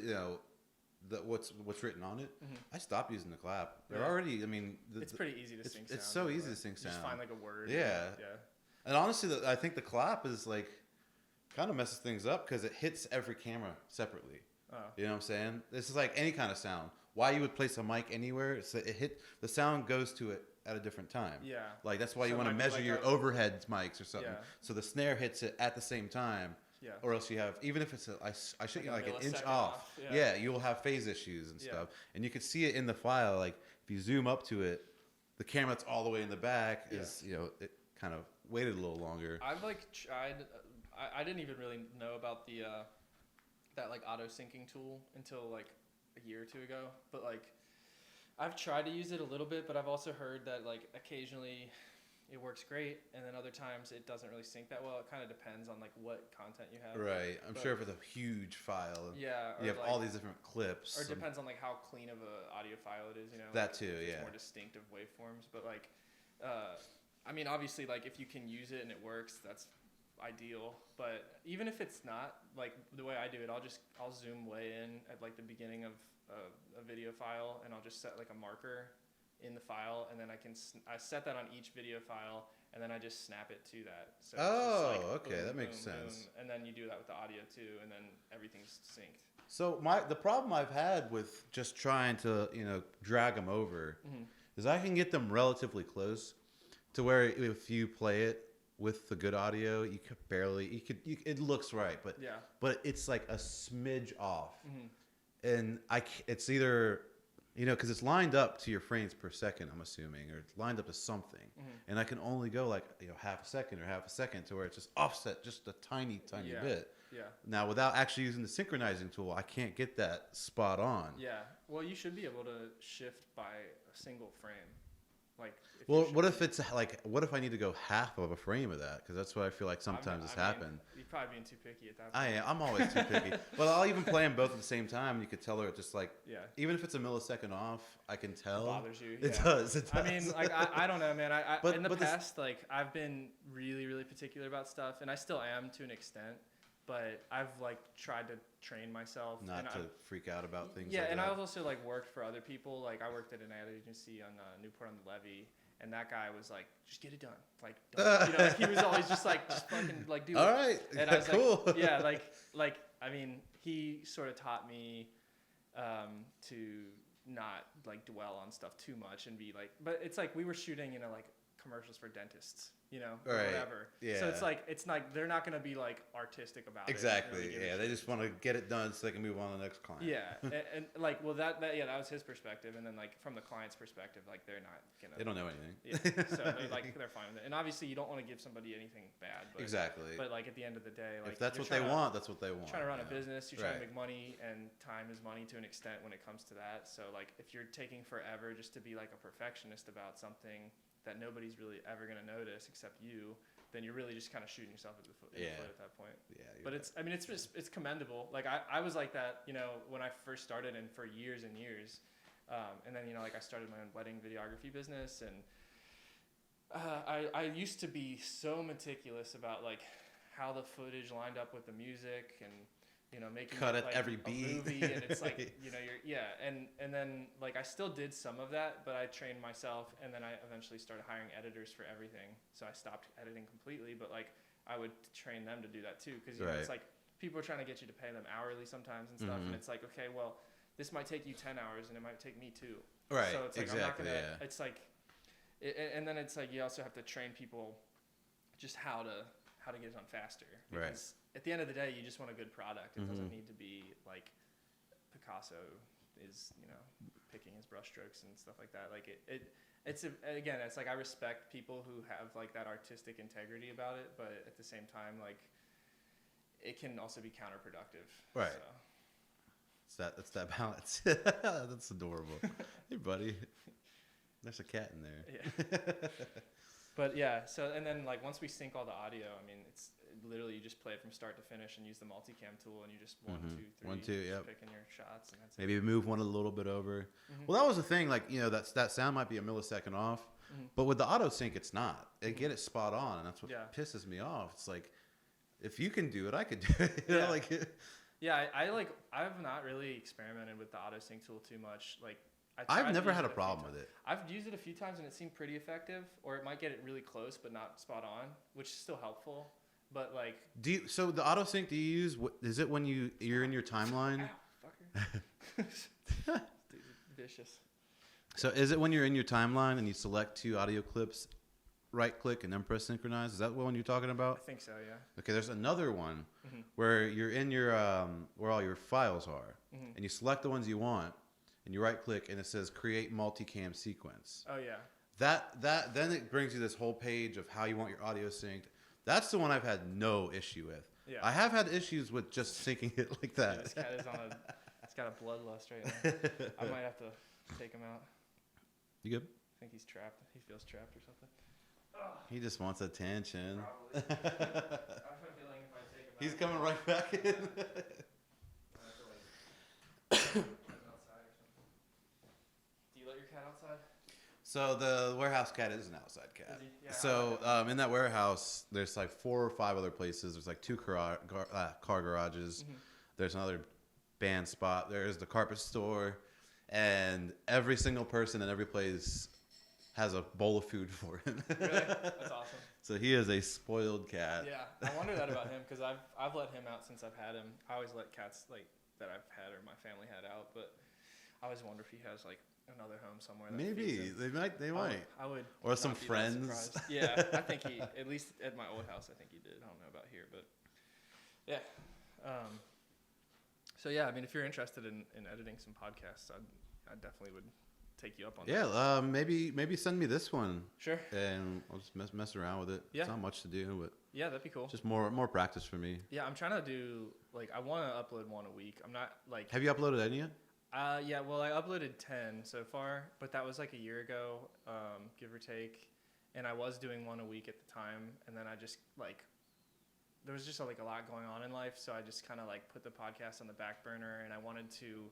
what's written on it. I stopped using the clap. They're already, it's pretty easy to sync sound. It's so easy to sync sound. Just find, a word. Yeah. And honestly, I think the clap is, kind of messes things up because it hits every camera separately. Oh. You know what I'm saying? This is like any kind of sound. Why you would place a mic anywhere? The sound goes to it at a different time. Yeah. That's why you want to measure your overhead mics or something. Yeah. So the snare hits it at the same time. Yeah. Or else you have, even if it's I shoot you an inch off. Yeah. You'll have phase issues and stuff. And you can see it in the file. If you zoom up to it, the camera that's all the way in the back is, it kind of waited a little longer. I've tried. I didn't even really know about the that auto syncing tool until a year or 2 ago. But I've tried to use it a little bit, but I've also heard that occasionally it works great, and then other times it doesn't really sync that well. It kind of depends on like what content you have. Right. I'm sure if it's a huge file, yeah, you have all these different clips. Or it depends on like how clean of a audio file it is, you know. That like, too, if yeah. It's more distinctive waveforms, but like, I mean, obviously, like if you can use it and it works, that's ideal. But even if it's not, like the way I do it, I'll zoom way in at like the beginning of a video file, and I'll just set like a marker in the file, and then I set that on each video file, and then I just snap it to that. So okay, boom, that makes sense. Boom, and then you do that with the audio too, and then everything's synced. So the problem I've had with just trying to drag them over is I can get them relatively close to where if you play it with the good audio, you could barely it looks right, but it's like a smidge off, and it's either because it's lined up to your frames per second, I'm assuming, or it's lined up to something, and I can only go like half a second to where it's just offset just a tiny bit. Yeah. Now, without actually using the synchronizing tool, I can't get that spot on. Yeah. Well, you should be able to shift by a single frame. Like, what if I need to go half of a frame of that? Because that's what I feel like sometimes has happened. You're probably being too picky at that point. I am. I'm always too picky. But I'll even play them both at the same time, and you could tell her just like, even if it's a millisecond off, I can tell. It bothers you. It does. I mean, like, I don't know, man. In the past, like, I've been really, really particular about stuff, and I still am to an extent. But I've like tried to train myself not to freak out about things. Yeah, like and that. I've also like worked for other people. Like I worked at an ad agency on Newport on the Levee, and that guy was like, "Just get it done." Like, like, he was always just like, "Just fucking like do it." All right, and I was cool. like, "Yeah, like I mean, he sort of taught me to not like dwell on stuff too much and be like, but it's like we were shooting like commercials for dentists. Or whatever. Yeah. So it's like they're not gonna be like artistic about exactly. it. Exactly. Yeah. They just want to get it done so they can move on to the next client. Yeah. and like, well, that was his perspective, and then like from the client's perspective, like they're not gonna. They don't know anything. Yeah. So they're fine with it, and obviously you don't want to give somebody anything bad. But, exactly. But like at the end of the day, like if that's what they want, that's what they want. Trying to run a business, you're trying to make money, and time is money to an extent when it comes to that. So like if you're taking forever just to be like a perfectionist about something that nobody's really ever going to notice except you, then you're really just kind of shooting yourself in the foot at that point. Yeah. But it's commendable. Like I was like that, when I first started, and for years and years. And then, like I started my own wedding videography business, and I used to be so meticulous about like how the footage lined up with the music, and making cut it at like every a beat. movie, and it's like and then like I still did some of that, but I trained myself, and then I eventually started hiring editors for everything. So I stopped editing completely, but like I would train them to do that too, because it's like people are trying to get you to pay them hourly sometimes and stuff, and it's like, okay, well, this might take you 10 hours, and it might take me 2. Right. So it's like exactly, I'm not gonna. It's like, and then it's like you also have to train people just how to get it done faster. Because at the end of the day, you just want a good product. It doesn't need to be like Picasso is, picking his brush strokes and stuff like that. Like it's like I respect people who have like that artistic integrity about it, but at the same time, like it can also be counterproductive. Right. So. It's that balance. That's adorable. Hey, buddy. There's a cat in there. Yeah. But yeah, so and then like once we sync all the audio, I mean, it's literally you just play it from start to finish and use the multicam tool, and you just 1, 2, 3, 1, 2, yep. picking your shots, and that's maybe it. move one a little bit over. Well, that was the thing. Like that sound might be a millisecond off, but with the auto sync, it's not. They get it spot on, and that's what pisses me off. It's like if you can do it, I could do it. I've not really experimented with the auto sync tool too much. Like. I've never had a problem with it. I've used it a few times and it seemed pretty effective, or it might get it really close but not spot on, which is still helpful. But like, so the auto sync, do you use? Is it when you're in your timeline? Ow, fucker. Dude, vicious. So is it when you're in your timeline and you select 2 audio clips, right click and then press synchronize? Is that the one you're talking about? I think so, yeah. Okay, there's another one where you're in your where all your files are, and you select the ones you want. And you right click and it says create multicam sequence. Oh yeah. That then it brings you this whole page of how you want your audio synced. That's the one I've had no issue with. Yeah. I have had issues with just syncing it like that. Yeah, this cat is it's got a bloodlust right now. I might have to take him out. You good? I think he's trapped. He feels trapped or something. He just wants attention. Probably. I have a feeling if I take him out, He's coming right back in. I have to like put him outside or something. Do you let your cat outside? So the warehouse cat is an outside cat. Is he? Yeah, So in that warehouse, there's like 4 or 5 other places. There's like 2 car garages. Mm-hmm. There's another band spot. There's the carpet store, and every single person in every place has a bowl of food for him. Really? That's awesome. So he is a spoiled cat. Yeah, I wonder that about him because I've let him out since I've had him. I always let cats like that I've had or my family had out, but I always wonder if he has like another home somewhere. That Maybe they might. I would. Or some not be that friends. surprised. Yeah, I think he at least at my old house. I think he did. I don't know about here, but yeah. So yeah, I mean, if you're interested in editing some podcasts, I definitely would take you up on that. Yeah, maybe send me this one. Sure. And I'll just mess around with it. Yeah. It's not much to do, but Yeah, that'd be cool. just more practice for me. Yeah, I'm trying to do like I want to upload one a week. I'm not like. Have you uploaded any yet? Yeah, well, I uploaded 10 so far, but that was like a year ago, give or take, and I was doing one a week at the time, and then I just like there was just like a lot going on in life, so I just kind of like put the podcast on the back burner, and I wanted to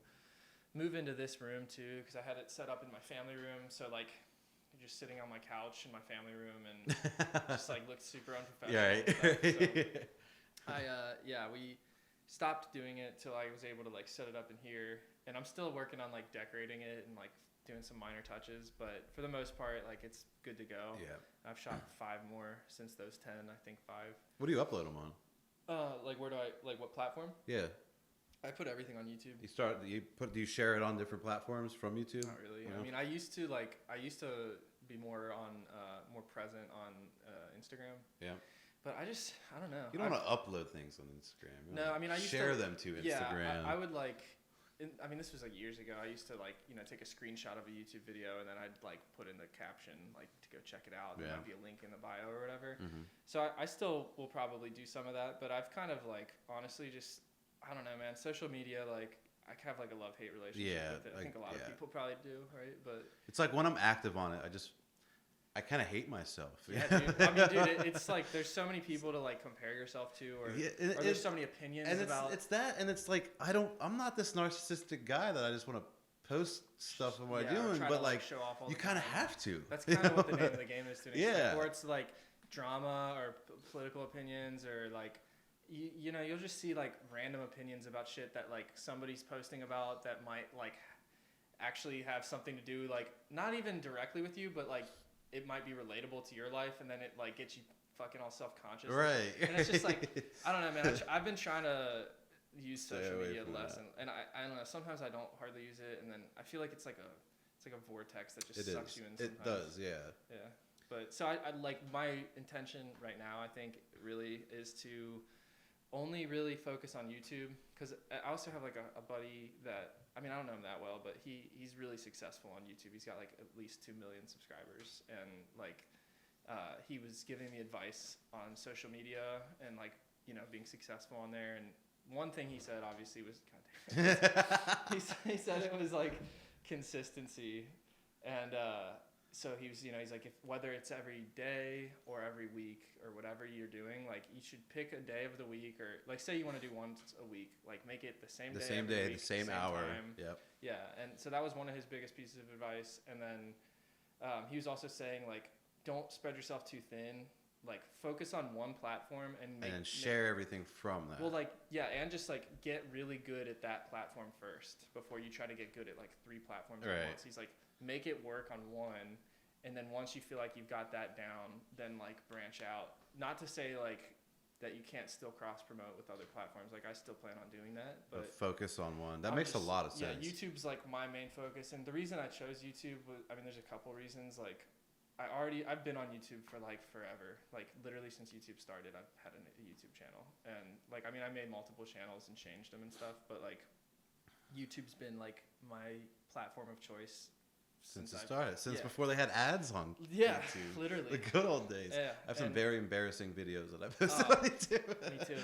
move into this room too because I had it set up in my family room, so like just sitting on my couch in my family room and just like looked super unprofessional. Yeah, right. So we stopped doing it till I was able to like set it up in here, and I'm still working on like decorating it and like doing some minor touches, but for the most part, like it's good to go. Yeah. I've shot 5 more since those 10, I think 5. What do you upload them on? Like where do I like what platform? Yeah. I put everything on YouTube. Do you share it on different platforms from YouTube? Not really. You know? I mean, I used to be more present on Instagram. Yeah. But I don't know. You don't want to upload things on Instagram. No, I mean, I used share to them to Instagram. Yeah, I would like. I mean, this was like years ago. I used to like, take a screenshot of a YouTube video and then I'd like put in the caption, like to go check it out. And there might be a link in the bio or whatever. Mm-hmm. So I still will probably do some of that, but I've kind of like, honestly, just, I don't know, man, social media, like I have like a love-hate relationship with it. I think a lot of people probably do, right? But it's like when I'm active on it, I kind of hate myself. Yeah, dude. I mean, dude, it's like there's so many people to like compare yourself to, or there's so many opinions and about. It's that, and it's like I'm not this narcissistic guy that I just want to post stuff of what I'm doing, but like show off all you kind of have to. That's kind of what the name of the game is to an extent. Yeah. Or it's like drama or political opinions or like. You'll just see like random opinions about shit that like somebody's posting about that might like actually have something to do like not even directly with you, but like it might be relatable to your life, and then it like gets you fucking all self-conscious. Right. And it's just like I don't know, man. I've been trying to use social media less, and I don't know. Sometimes I don't hardly use it, and then I feel like it's like a vortex that just sucks you in. Sometimes. It does, yeah. Yeah. But so I like my intention right now, I think really is to only really focus on YouTube, because I also have like a buddy that, I mean, I don't know him that well, but he's really successful on YouTube. He's got like at least 2 million subscribers, and like he was giving me advice on social media and like being successful on there. And one thing he said obviously was he said it was like consistency, and so he's like, if whether it's every day or every week or whatever you're doing, like you should pick a day of the week, or like say you want to do once a week, like make it the same day, the same hour. Time. Yep. Yeah, and so that was one of his biggest pieces of advice. And then he was also saying like, don't spread yourself too thin. Like focus on one platform and share everything from that. Well, like and just like get really good at that platform first before you try to get good at like 3 platforms at once. He's like, make it work on one, and then once you feel like you've got that down, then like branch out. Not to say like that you can't still cross promote with other platforms. Like I still plan on doing that, but focus on one. That makes a lot of sense. Yeah, YouTube's like my main focus, and the reason I chose YouTube was, I mean, there's a couple reasons. Like I've been on YouTube for like forever. Like literally since YouTube started, I've had a YouTube channel, and like I mean, I made multiple channels and changed them and stuff, but like YouTube's been like my platform of choice since it started, before they had ads on YouTube. Literally. The good old days. Yeah, I have some very embarrassing videos that I posted on YouTube. Me too.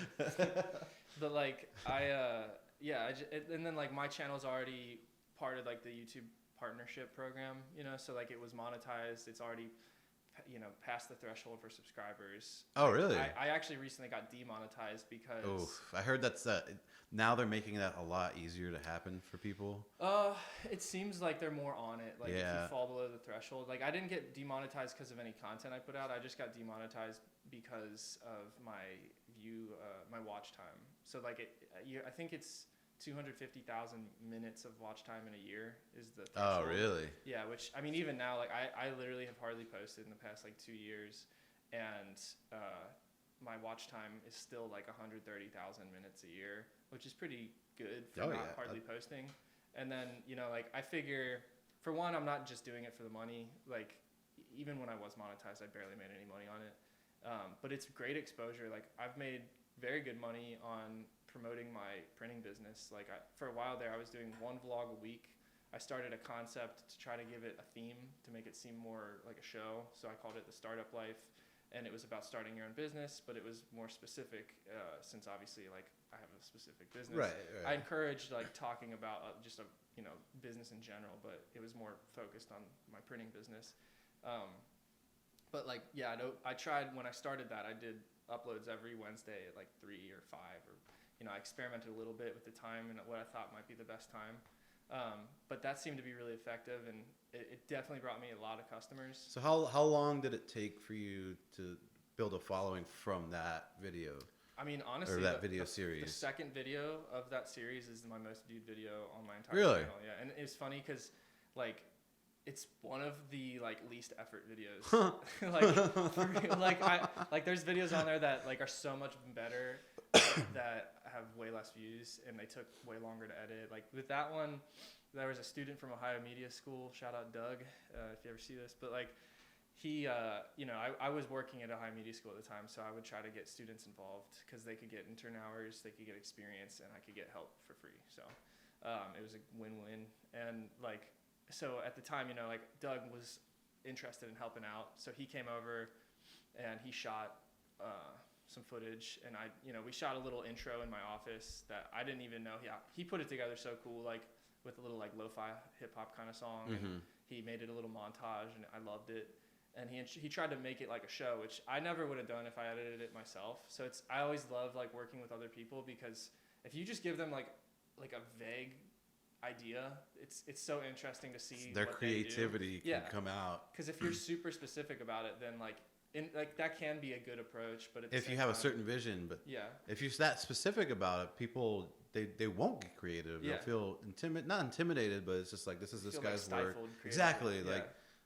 But like and then like my channel's already part of like the YouTube partnership program, so like it was monetized. It's already past the threshold for subscribers. Oh, really? I actually recently got demonetized because. Oh, I heard that's now they're making that a lot easier to happen for people. It seems like they're more on it. Like if Yeah. you fall below the threshold, like I didn't get demonetized because of any content I put out. I just got demonetized because of my watch time. So like I think it's 250,000 minutes of watch time in a year is the threshold. Oh, really? Yeah, which I mean, even now, like I literally have hardly posted in the past like 2 years, and my watch time is still like 130,000 minutes a year, which is pretty good for hardly posting. And then like I figure, for one, I'm not just doing it for the money. Like even when I was monetized, I barely made any money on it. But it's great exposure. Like I've made very good money on promoting my printing business. Like for a while there, I was doing one vlog a week. I started a concept to try to give it a theme to make it seem more like a show. So I called it The Startup Life, and it was about starting your own business, but it was more specific since obviously like I have a specific business. Right. I encouraged like talking about just a business in general, but it was more focused on my printing business. But like I tried when I started that. I did uploads every Wednesday at like 3 or 5, or I experimented a little bit with the time and what I thought might be the best time. But that seemed to be really effective, and it definitely brought me a lot of customers. So how long did it take for you to build a following from that video? I mean, honestly, or that video series. The second video of that series is my most viewed video on my entire really? channel. Yeah, and it's funny because like it's one of the like least effort videos. like there's videos on there that like are so much better that have way less views, and they took way longer to edit. Like with that one, there was a student from Ohio Media School, shout out Doug, if you ever see this, but like he I was working at Ohio Media School at the time, so I would try to get students involved because they could get intern hours, they could get experience, and I could get help for free. So it was a win-win. And like so at the time, like Doug was interested in helping out, so he came over and he shot some footage, and we shot a little intro in my office that I didn't even know. He put it together so cool, like with a little like lo-fi hip hop kind of song. Mm-hmm. And he made it a little montage, and I loved it. And he tried to make it like a show, which I never would have done if I edited it myself. So I always love like working with other people, because if you just give them like a vague idea, it's so interesting to see their what creativity can come out. Because if you're super specific about it, then like that can be a good approach. But if you have a certain vision, but if you're that specific about it, people they won't get creative. They'll feel not intimidated, but it's just like, this is this guy's like work. Exactly.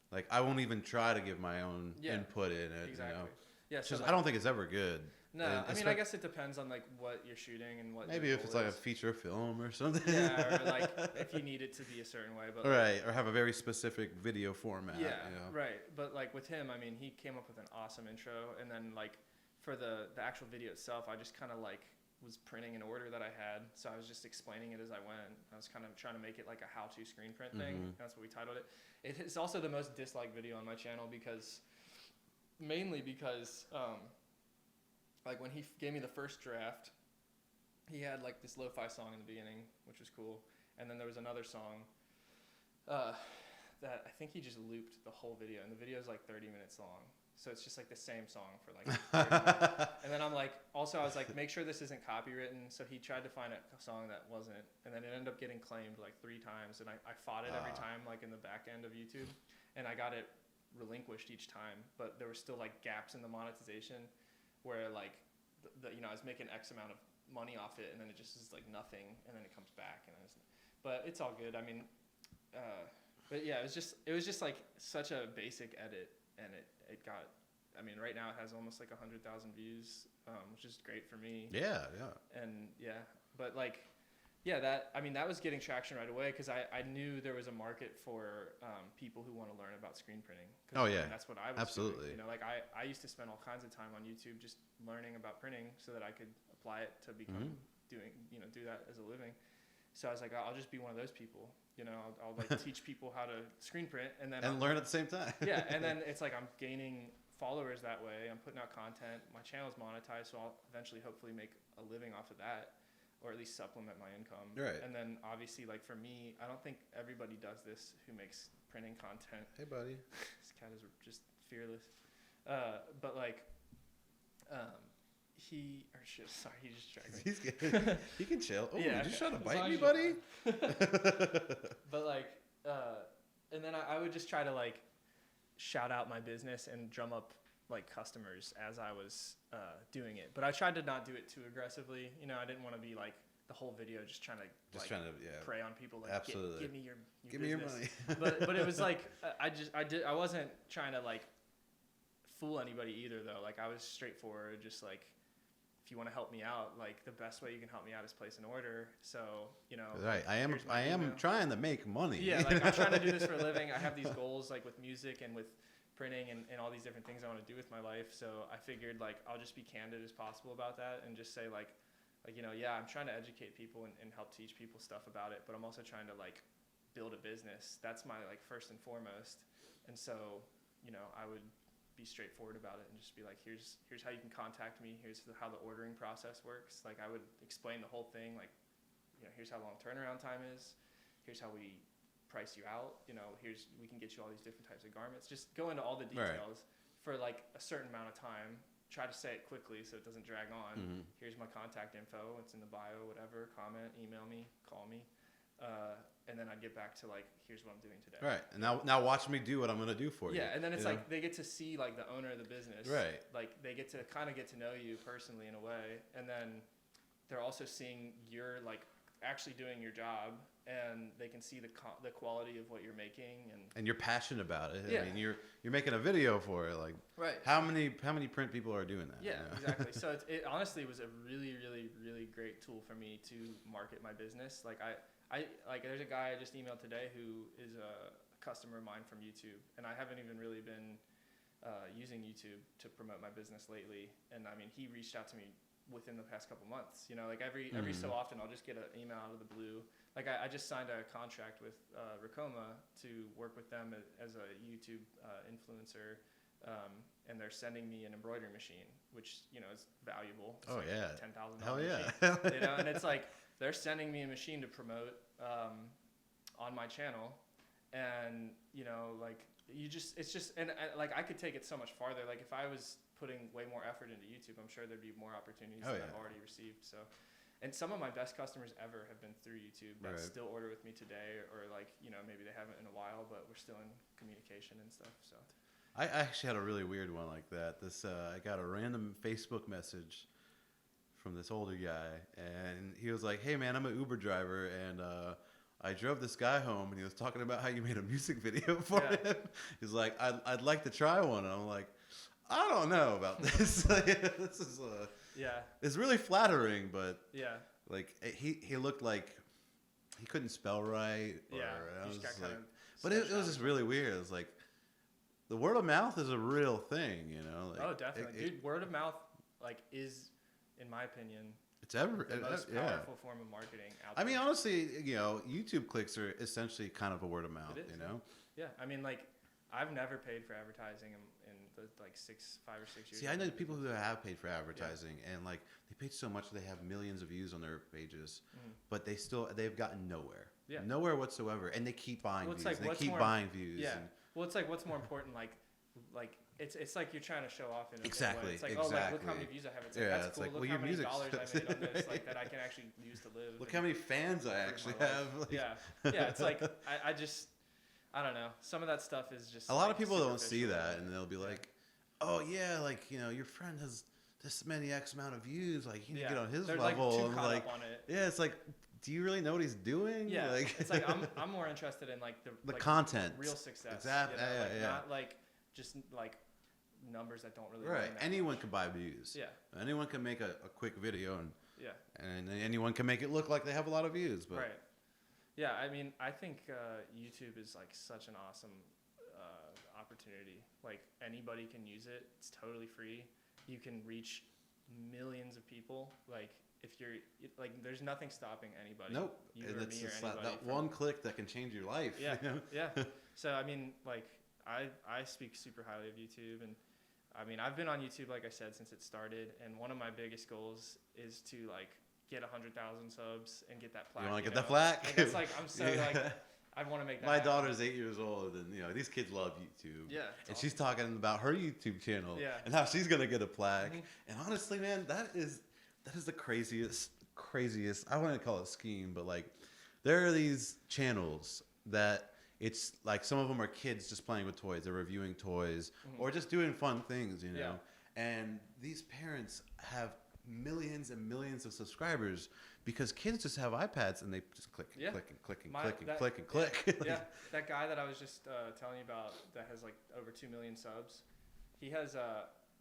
Like I won't even try to give my own input in it. Exactly. Yeah. So I don't think it's ever good. No, I mean, I guess it depends on like what you're shooting and what. Maybe if it's like a feature film or something. Yeah, or like if you need it to be a certain way, but right, or have a very specific video format. Yeah, right. But like with him, I mean, he came up with an awesome intro, and then like for the actual video itself, I just kind of like was printing an order that I had, so I was just explaining it as I went. I was kind of trying to make it like a how-to screen print thing. Mm-hmm. That's what we titled it. It's also the most disliked video on my channel mainly because like when he gave me the first draft, he had like this lo-fi song in the beginning, which was cool, and then there was another song that I think he just looped the whole video, and the video is like 30 minutes long. So it's just like the same song for like 30 minutes. And then I was like, make sure this isn't copywritten. So he tried to find a song that wasn't, and then it ended up getting claimed like 3 times. And I fought it every time, like in the back end of YouTube, and I got it relinquished each time. But there were still like gaps in the monetization where like I was making X amount of money off it, and then it just is like nothing, and then it comes back, but it's all good. I mean, but yeah, it was just like such a basic edit, and it got, I mean, right now it has almost like 100,000 views, which is great for me. Yeah. And but like, that was getting traction right away, because I knew there was a market for people who want to learn about screen printing. Oh yeah, that's what I was absolutely doing. Like I used to spend all kinds of time on YouTube just learning about printing so that I could apply it to become do that as a living. So I was like, I'll just be one of those people. I'll like teach people how to screen print, and then learn at the same time. Yeah, and then it's like I'm gaining followers that way. I'm putting out content. My channel's monetized, so I'll eventually hopefully make a living off of that, or at least supplement my income. Right. And then obviously, like for me, I don't think everybody does this who makes printing content. Hey, buddy. This cat is just fearless. But like, he just dragged me. He's good. He can chill. Oh, yeah, you just trying to bite me, buddy? But like, and then I would just try to like shout out my business and drum up like customers as I was doing it. But I tried to not do it too aggressively. You know, I didn't want to be like the whole video just trying to prey on people. Like, absolutely. Give me your give business. me your money. but it was like I wasn't trying to like fool anybody either though. Like I was straightforward, just like, if you want to help me out, like the best way you can help me out is place an order. So, you know, right. I am trying to make money. Yeah. Like I'm trying to do this for a living. I have these goals like with music and with printing and all these different things I want to do with my life. So I figured like, I'll just be candid as possible about that and just say like, you know, yeah, I'm trying to educate people and help teach people stuff about it, but I'm also trying to like build a business. That's my like first and foremost. And so, you know, I would be straightforward about it and just be like, here's how you can contact me. Here's how the ordering process works. Like I would explain the whole thing. Like, you know, here's how long turnaround time is. Here's how we price you out. You know, we can get you all these different types of garments. Just go into all the details for like a certain amount of time. Try to say it quickly so it doesn't drag on. Mm-hmm. Here's my contact info. It's in the bio, whatever. Comment, email me, call me. And then I'd get back to like, here's what I'm doing today. Right. And now watch me do what I'm going to do for you. Yeah. And then it's like, they get to see like the owner of the business. Right. Like they get to kind of get to know you personally in a way. And then they're also seeing you're like actually doing your job and they can see the quality of what you're making and you're passionate about it. Yeah. I mean, you're making a video for it. Like, right. How many print people are doing that? Yeah, you know? Exactly. So it honestly was a really, really, really great tool for me to market my business. Like I like there's a guy I just emailed today who is a customer of mine from YouTube, and I haven't even really been using YouTube to promote my business lately. And I mean, he reached out to me within the past couple months. You know, like every so often I'll just get an email out of the blue. Like I just signed a contract with Ricoma to work with them as a YouTube influencer. And they're sending me an embroidery machine, which, you know, is valuable. It's like $10,000 Hell yeah. machine, you know, and it's like they're sending me a machine to promote on my channel. And, you know, like like I could take it so much farther. Like if I was putting way more effort into YouTube, I'm sure there'd be more opportunities that I've already received. So, and some of my best customers ever have been through YouTube that still order with me today, or like, you know, maybe they haven't in a while, but we're still in communication and stuff. So. I actually had a really weird one like that. I got a random Facebook message from this older guy, and he was like, "Hey man, I'm an Uber driver, and I drove this guy home, and he was talking about how you made a music video for him." He's like, "I'd like to try one," and I'm like, "I don't know about this." This is it's really flattering, but like he looked like he couldn't spell right, I was like, but it was just really weird. It was like, the word of mouth is a real thing, you know. Like, oh, definitely, dude. Word of mouth, like, is, in my opinion, it's the most powerful form of marketing out there. I mean, there. honestly, you know, YouTube clicks are essentially kind of a word of mouth, you know. Yeah, I mean, like, I've never paid for advertising in the like 5 or 6 years. See, I know people who have paid for advertising, and like they paid so much they have millions of views on their pages, but they've gotten nowhere. Yeah. Nowhere whatsoever, and they keep buying views. Like, they keep buying views. Yeah. Well, it's like, what's more important? Like it's like you're trying to show off in a exactly. way. It's like, exactly. oh, like, look how many views I have. It's like, that's cool. Like, look how many dollars I made on this, like that I can actually use to live. Look how many fans I actually have. Like, yeah. It's like I don't know. Some of that stuff is just a lot of people don't see that, and they'll be like, oh yeah, like, you know, your friend has this many X amount of views, like you need to get on his level. Like, too and caught like, up on it. Yeah, it's like, do you really know what he's doing? Yeah, like, it's like I'm more interested in like the like, content, real success. Exactly. You know? Like, not like just like numbers that don't really right. Anyone can buy views. Yeah. Anyone can make a quick video and anyone can make it look like they have a lot of views. But right. Yeah, I mean, I think YouTube is like such an awesome opportunity. Like anybody can use it. It's totally free. You can reach millions of people. Like if you're like, there's nothing stopping anybody. Nope. You or me or anybody. That one click that can change your life. Yeah. You know? Yeah. So I mean, like I speak super highly of YouTube, and I mean, I've been on YouTube, like I said, since it started, and one of my biggest goals is to like get 100,000 subs and get that plaque. You want to get that plaque? Like, it's like I'm so like I want to make that My happen. daughter's 8 years old, and these kids love YouTube. Yeah, and she's talking about her YouTube channel. Yeah. And how she's gonna get a plaque. Mm-hmm. And honestly, man, that is the craziest. I wouldn't call it scheme, but like, there are these channels that it's like some of them are kids just playing with toys. They're reviewing toys or just doing fun things, Yeah. And these parents have millions and millions of subscribers because kids just have iPads and they just click and click and click and click and click. Yeah, that guy that I was just telling you about that has like over 2 million subs, he has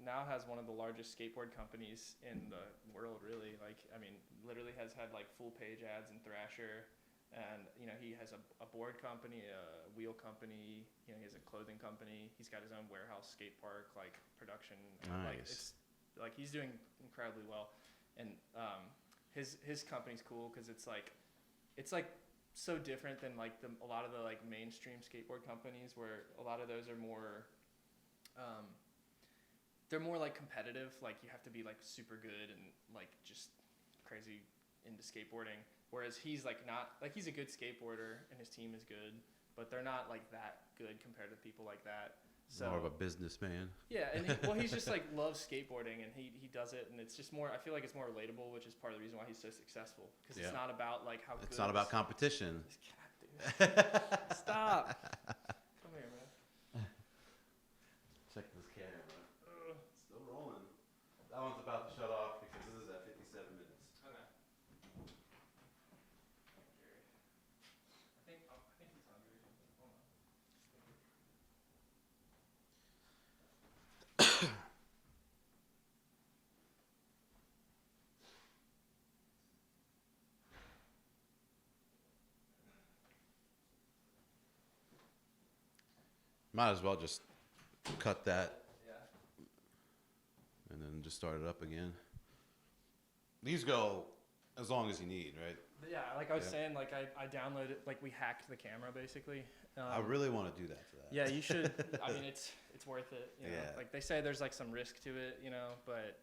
now has one of the largest skateboard companies in the world, really. Like, I mean, literally has had like full page ads in Thrasher, and he has a board company, a wheel company, he has a clothing company, he's got his own warehouse skate park, like production. Nice. Like, it's like he's doing incredibly well, and his company's cool because it's like so different than like a lot of the like mainstream skateboard companies, where a lot of those are more they're more like competitive, like you have to be like super good and like just crazy into skateboarding, whereas he's like not, like he's a good skateboarder and his team is good, but they're not like that good compared to people like that. So more of a businessman. Yeah, and he's just like loves skateboarding, and he does it, and it's just more, I feel like it's more relatable, which is part of the reason why he's so successful, because it's not about like how it's good not about competition. This cat, dude. Stop. Come here, man. Check this camera. Still rolling. That one's about to shut off because this is at 57 minutes. Okay. I think he's hungry. Hold on. Might as well just cut that Yeah. and then just start it up again. These go as long as you need, right? But yeah, like I was saying, like I downloaded, like we hacked the camera basically. I really want to do that for that. Yeah, you should. I mean, it's worth it. You know? Yeah. Like they say, there's like some risk to it, but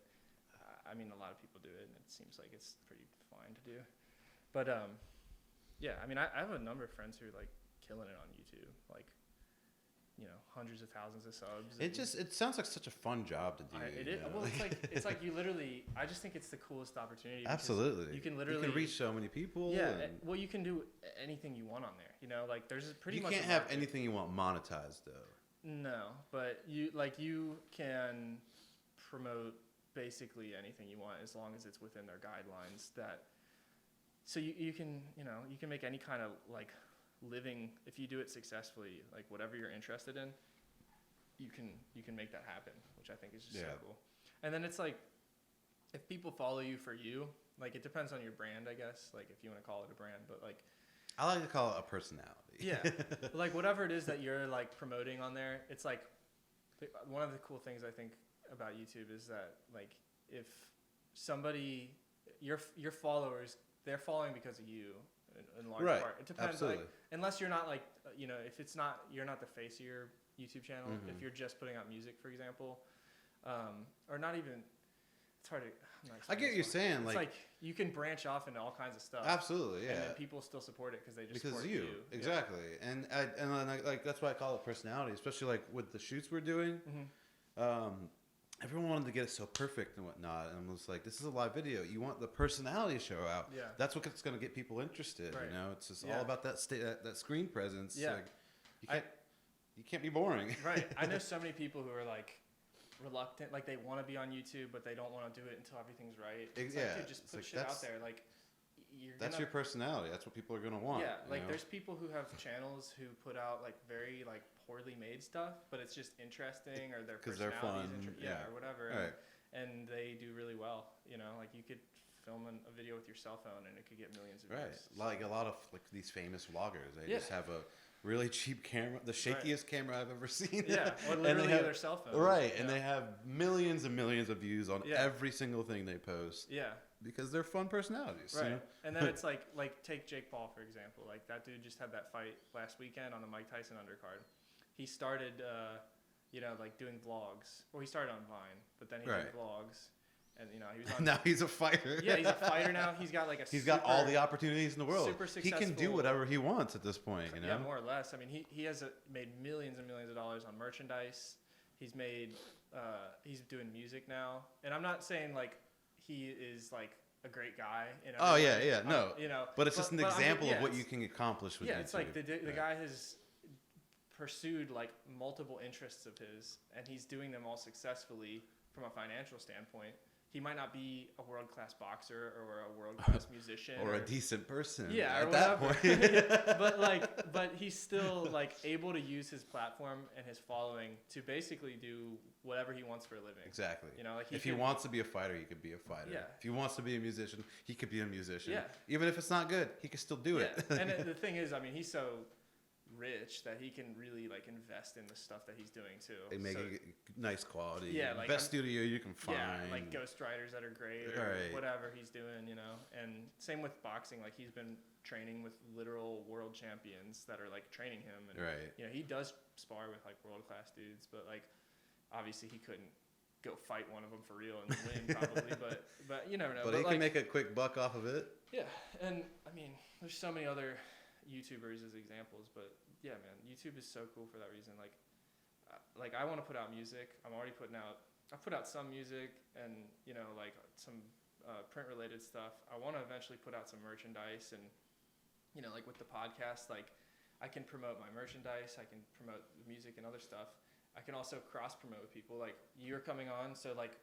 I mean, a lot of people do it, and it seems like it's pretty fine to do. But yeah, I mean, I have a number of friends who are like killing it on YouTube, like hundreds of thousands of subs. It sounds like such a fun job to do. It is. Well, it's like you literally. I just think it's the coolest opportunity. Absolutely. You can literally reach so many people. Yeah. Well, you can do anything you want on there. Like there's pretty much. You can't have anything you want monetized though. No, but you can promote basically anything you want as long as it's within their guidelines. So you can make any kind of like living if you do it successfully, like whatever you're interested in, you can make that happen, which I think is just so cool. And then it's like, if people follow you for you, like it depends on your brand, I guess, like if you want to call it a brand, but like I like to call it a personality. Yeah. Like whatever it is that you're like promoting on there, it's like one of the cool things I think about YouTube is that like if somebody your followers, they're following because of you in large part. It depends. Absolutely. Like unless you're not like if it's not, you're not the face of your YouTube channel, if you're just putting out music, for example, or not even. It's hard to. I get what you're saying. It's like you can branch off into all kinds of stuff. Absolutely, yeah. And then people still support it because they just support you. Exactly, yeah. and like that's why I call it personality, especially like with the shoots we're doing. Everyone wanted to get it so perfect and whatnot, and I was like, "This is a live video. You want the personality to show out. Yeah. That's what's going to get people interested. Right. It's just all about that that screen presence. Yeah. Like, you can't be boring. Right. I know so many people who are like reluctant, like they want to be on YouTube, but they don't want to do it until everything's right. It's like, dude, just put shit out there. Like, that's your personality. That's what people are gonna want. Yeah, like there's people who have channels who put out like very like poorly made stuff, but it's just interesting, or their personalities, or whatever. Right. And they do really well. Like you could film a video with your cell phone and it could get millions of views. Right. Like a lot of like these famous vloggers, they just have a really cheap camera, the shakiest camera I've ever seen. Yeah, or literally their cell phone. Right, and they have millions and millions of views on every single thing they post. Yeah. Because they're fun personalities. Right. And then it's like take Jake Paul, for example. Like that dude just had that fight last weekend on the Mike Tyson undercard. He started, like doing vlogs. Well, he started on Vine, but then he did vlogs. And he was on. Now he's a fighter. Yeah, he's a fighter now. He's got like He's got all the opportunities in the world. Super successful. He can do whatever he wants at this point. Yeah, more or less. I mean, he has made millions and millions of dollars on merchandise. He's made. He's doing music now, and I'm not saying like he is like a great guy. Oh yeah, no. But it's just an example of what you can accomplish with YouTube. Yeah, it's like the guy has pursued like multiple interests of his, and he's doing them all successfully from a financial standpoint. He might not be a world-class boxer or a world-class musician or a decent person. Yeah, at that point. but he's still like able to use his platform and his following to basically do whatever he wants for a living. Exactly. Like if he wants to be a fighter, he could be a fighter. Yeah. If he wants to be a musician, he could be a musician. Yeah. Even if it's not good, he can still do it. And the thing is, I mean, he's so rich that he can really like invest in the stuff that he's doing too. They make it nice quality. Yeah, like best studio you can find. Yeah, like ghostwriters that are great or whatever he's doing, And same with boxing. Like he's been training with literal world champions that are like training him. And, he does spar with like world class dudes, but like obviously he couldn't go fight one of them for real and win probably. But you never know. But he can make a quick buck off of it. Yeah, and I mean, there's so many other YouTubers as examples, but yeah, man, YouTube is so cool for that reason. Like I want to put out music. I've put out some music and like some print related stuff. I want to eventually put out some merchandise and like with the podcast, like I can promote my merchandise. I can promote the music and other stuff. I can also cross promote with people. Like you're coming on, so like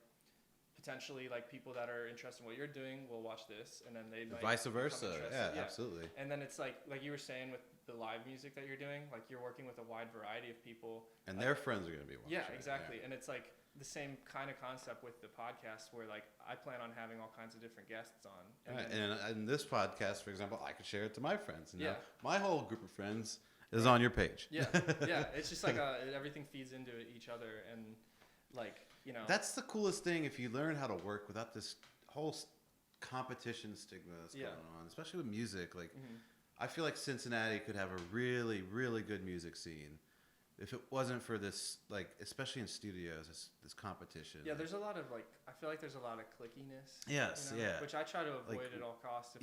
potentially like people that are interested in what you're doing will watch this, and then they might vice versa. Yeah, absolutely. And then it's like you were saying with the live music that you're doing, like you're working with a wide variety of people, and their friends are going to be watching. Yeah, exactly. Yeah. And it's like the same kind of concept with the podcast, where like I plan on having all kinds of different guests on. And in this podcast, for example, I could share it to my friends. And my whole group of friends is on your page. Yeah. It's just like everything feeds into each other, and like. That's the coolest thing if you learn how to work without this whole competition stigma that's going on, especially with music. Like, I feel like Cincinnati could have a really, really good music scene if it wasn't for this, like, especially in studios, this competition. Yeah, there's a lot of, like, I feel like there's a lot of clickiness. Yes, yeah. Which I try to avoid at all costs.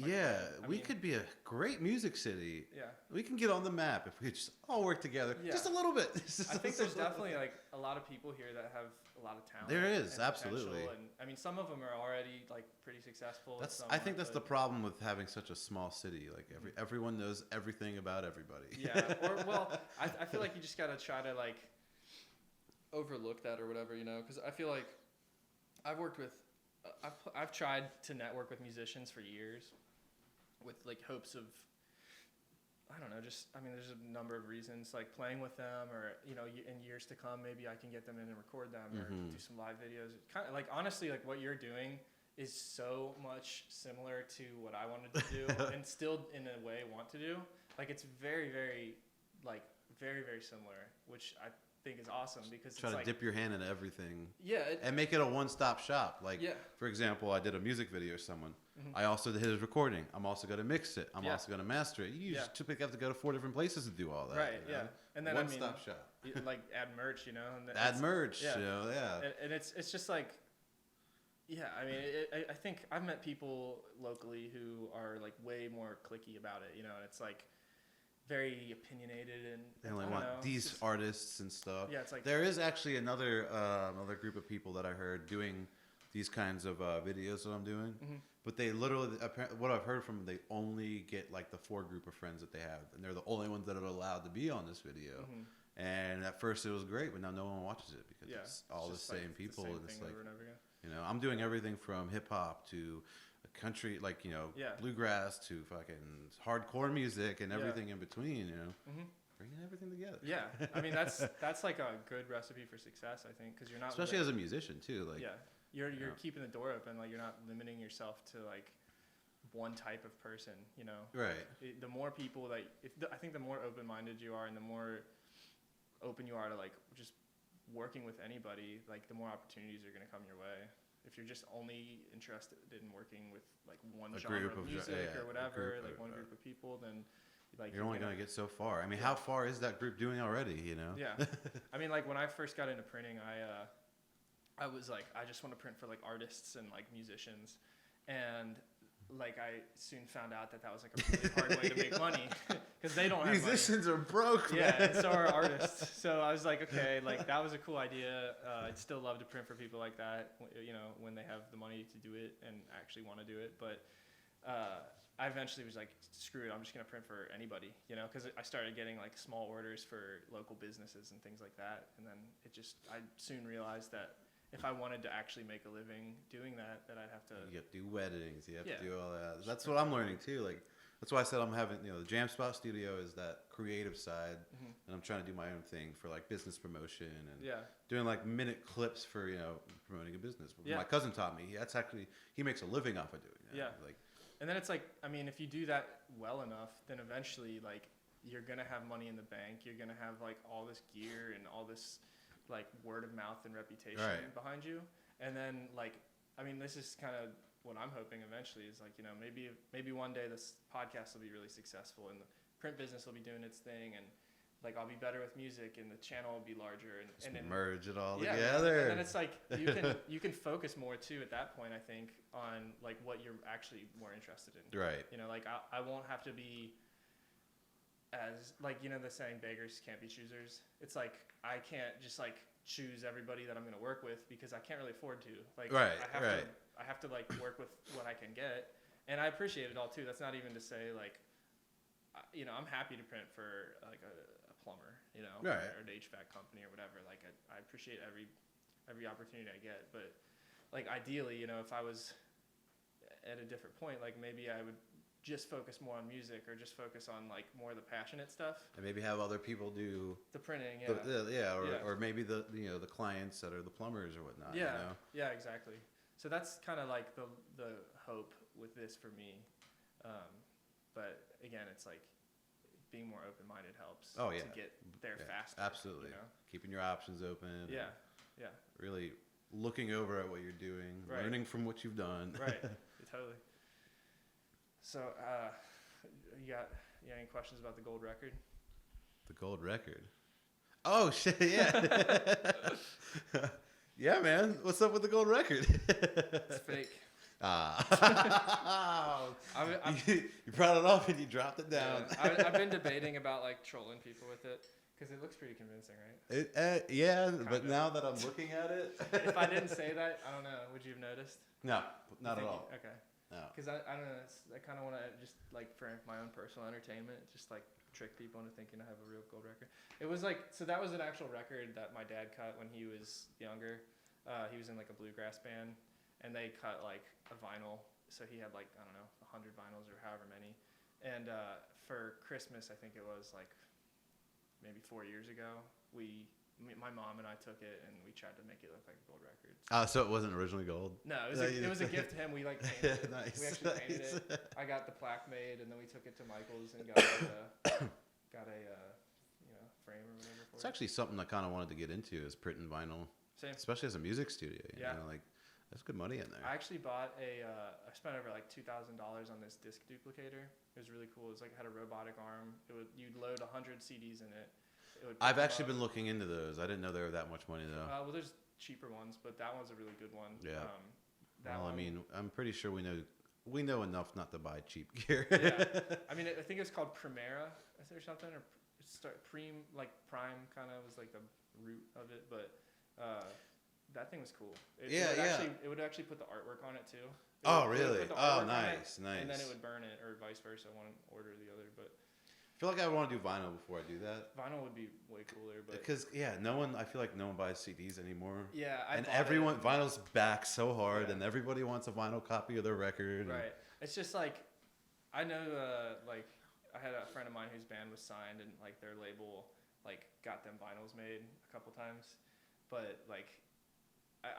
We could be a great music city. Yeah. We can get on the map if we just all work together just a little bit. I think there's definitely, like, a lot of people here that have a lot of talent. There is, absolutely. And, I mean, some of them are already, like, pretty successful. I think that's the problem with having such a small city. Like, everyone knows everything about everybody. Yeah. I feel like you just got to try to like overlook that or whatever, because I feel like I've tried to network with musicians for years with like hopes of, I don't know, there's a number of reasons, like playing with them or, in years to come, maybe I can get them in and record them or do some live videos. Kind of like, honestly, like what you're doing is so much similar to what I wanted to do and still in a way want to do. Like it's very, very, very, very similar, which I think is awesome because try to dip your hand in everything. Yeah. And make it a one-stop shop. Like, for example, I did a music video for someone. I also did his recording. I'm also going to mix it. I'm also going to master it. You just typically have to go to 4 different places to do all that. Right, yeah. And then one-stop shop. Like add merch, And add merch, And it's just like, I mean, I think I've met people locally who are like way more cliquey about it, and it's like very opinionated and they only want these artists and stuff. Yeah, it's like there is actually another group of people that I heard doing these kinds of videos that I'm doing, but they literally, what I've heard from them, they only get like the 4 group of friends that they have, and they're the only ones that are allowed to be on this video. And at first it was great, but now no one watches it because it's all the same people, and it's like I'm doing everything from hip hop to country, like bluegrass to fucking hardcore music and everything in between, bringing everything together. Yeah, I mean that's like a good recipe for success, I think, because you're not especially as a musician too, like you're keeping the door open, like you're not limiting yourself to like one type of person, right. The more people I think the more open-minded you are and the more open you are to like just working with anybody, like the more opportunities are going to come your way. If you're just only interested in working with like one genre of music or whatever, like one group of people, then like you're only going to get so far. I mean, how far is that group doing already, Yeah. I mean, like when I first got into printing, I was like, I just want to print for like artists and like musicians, and like I soon found out that was like a really hard way to make money because they don't have musicians are broke. Yeah, and so are artists. So I was like, okay, like that was a cool idea. I'd still love to print for people like that, you know, when they have the money to do it and actually want to do it. But I eventually was like, screw it, I'm just gonna print for anybody, you know, because I started getting like small orders for local businesses and things like that, and then I soon realized that if I wanted to actually make a living doing that I'd have to. You have to do weddings. You have to do all that. That's what I'm learning too. Like that's why I said I'm having, you know, the Jam Spot Studio is that creative side, and I'm trying to do my own thing for like business promotion and doing like minute clips for, you know, promoting a business. My cousin taught me. He makes a living off of doing that. Yeah. Like, and then it's like, I mean, if you do that well enough, then eventually like you're gonna have money in the bank. You're gonna have like all this gear and all this like word of mouth and reputation behind you. And then like, I mean, this is kind of what I'm hoping eventually is like, you know, maybe one day this podcast will be really successful and the print business will be doing its thing, and like I'll be better with music and the channel will be larger and then merge it all together. And then it's like you can focus more too at that point, I think, on like what you're actually more interested in. Right. You know, like I won't have to be as like, you know, the saying beggars can't be choosers. It's like I can't just like choose everybody that I'm going to work with because I can't really afford to. Like I have to like work with what I can get, and I appreciate it all too. That's not even to say like, you know, I'm happy to print for like a plumber, you know, or an HVAC company or whatever. Like I appreciate every opportunity I get, but like ideally, you know, if I was at a different point, like maybe I would just focus more on music or just focus on like more of the passionate stuff, and maybe have other people do the printing, or maybe the, you know, the clients that are the plumbers or whatnot. Yeah, you know? Yeah, exactly. So that's kind of like the hope with this for me, but again, it's like being more open-minded helps. To get there faster. Absolutely. You know? Keeping your options open. Yeah. Really looking over at what you're doing, learning from what you've done. Right. Totally. So, you got any questions about the gold record? The gold record? Oh, shit, yeah. Yeah, man. What's up with the gold record? It's fake. You brought it up and you dropped it down. Yeah, I've been debating about like trolling people with it because it looks pretty convincing, right? But now that I'm looking at it. If I didn't say that, I don't know. Would you have noticed? No, not at all. Okay. No. Because I don't know. I kind of want to just like for my own personal entertainment, just like trick people into thinking I have a real gold record. It was like, so that was an actual record that my dad cut when he was younger. He was in like a bluegrass band, and they cut like a vinyl. So he had like, I don't know, 100 vinyls or however many. And for Christmas, I think it was like maybe 4 years ago, my mom and I took it and we tried to make it look like a gold record. So it wasn't originally gold? No, it was a gift to him. We like painted it. Nice. We actually painted it. I got the plaque made, and then we took it to Michael's and got a frame or whatever for it. It's actually something I kind of wanted to get into, is printing vinyl. Same. Especially as a music studio. You know, like there's good money in there. I actually bought I spent over like $2,000 on this disc duplicator. It was really cool. It was like, had a robotic arm. You'd load 100 CDs in it. I've actually been looking into those. I didn't know they were that much money though. Well, there's cheaper ones, but that one's a really good one. Yeah. I mean, I'm pretty sure we know enough not to buy cheap gear. Yeah. I mean, I think it's called Primera or something, or Prime kind of was like the root of it, but that thing was cool. It would actually put the artwork on it too. Really? Oh, nice. And then it would burn it, or vice versa, one order the other, but. I feel like I want to do vinyl before I do that. Vinyl would be way cooler, but because I feel like no one buys CDs anymore. Yeah, vinyl's back so hard, and everybody wants a vinyl copy of their record. Right. It's just like, I know, I had a friend of mine whose band was signed, and like their label like got them vinyls made a couple times, but like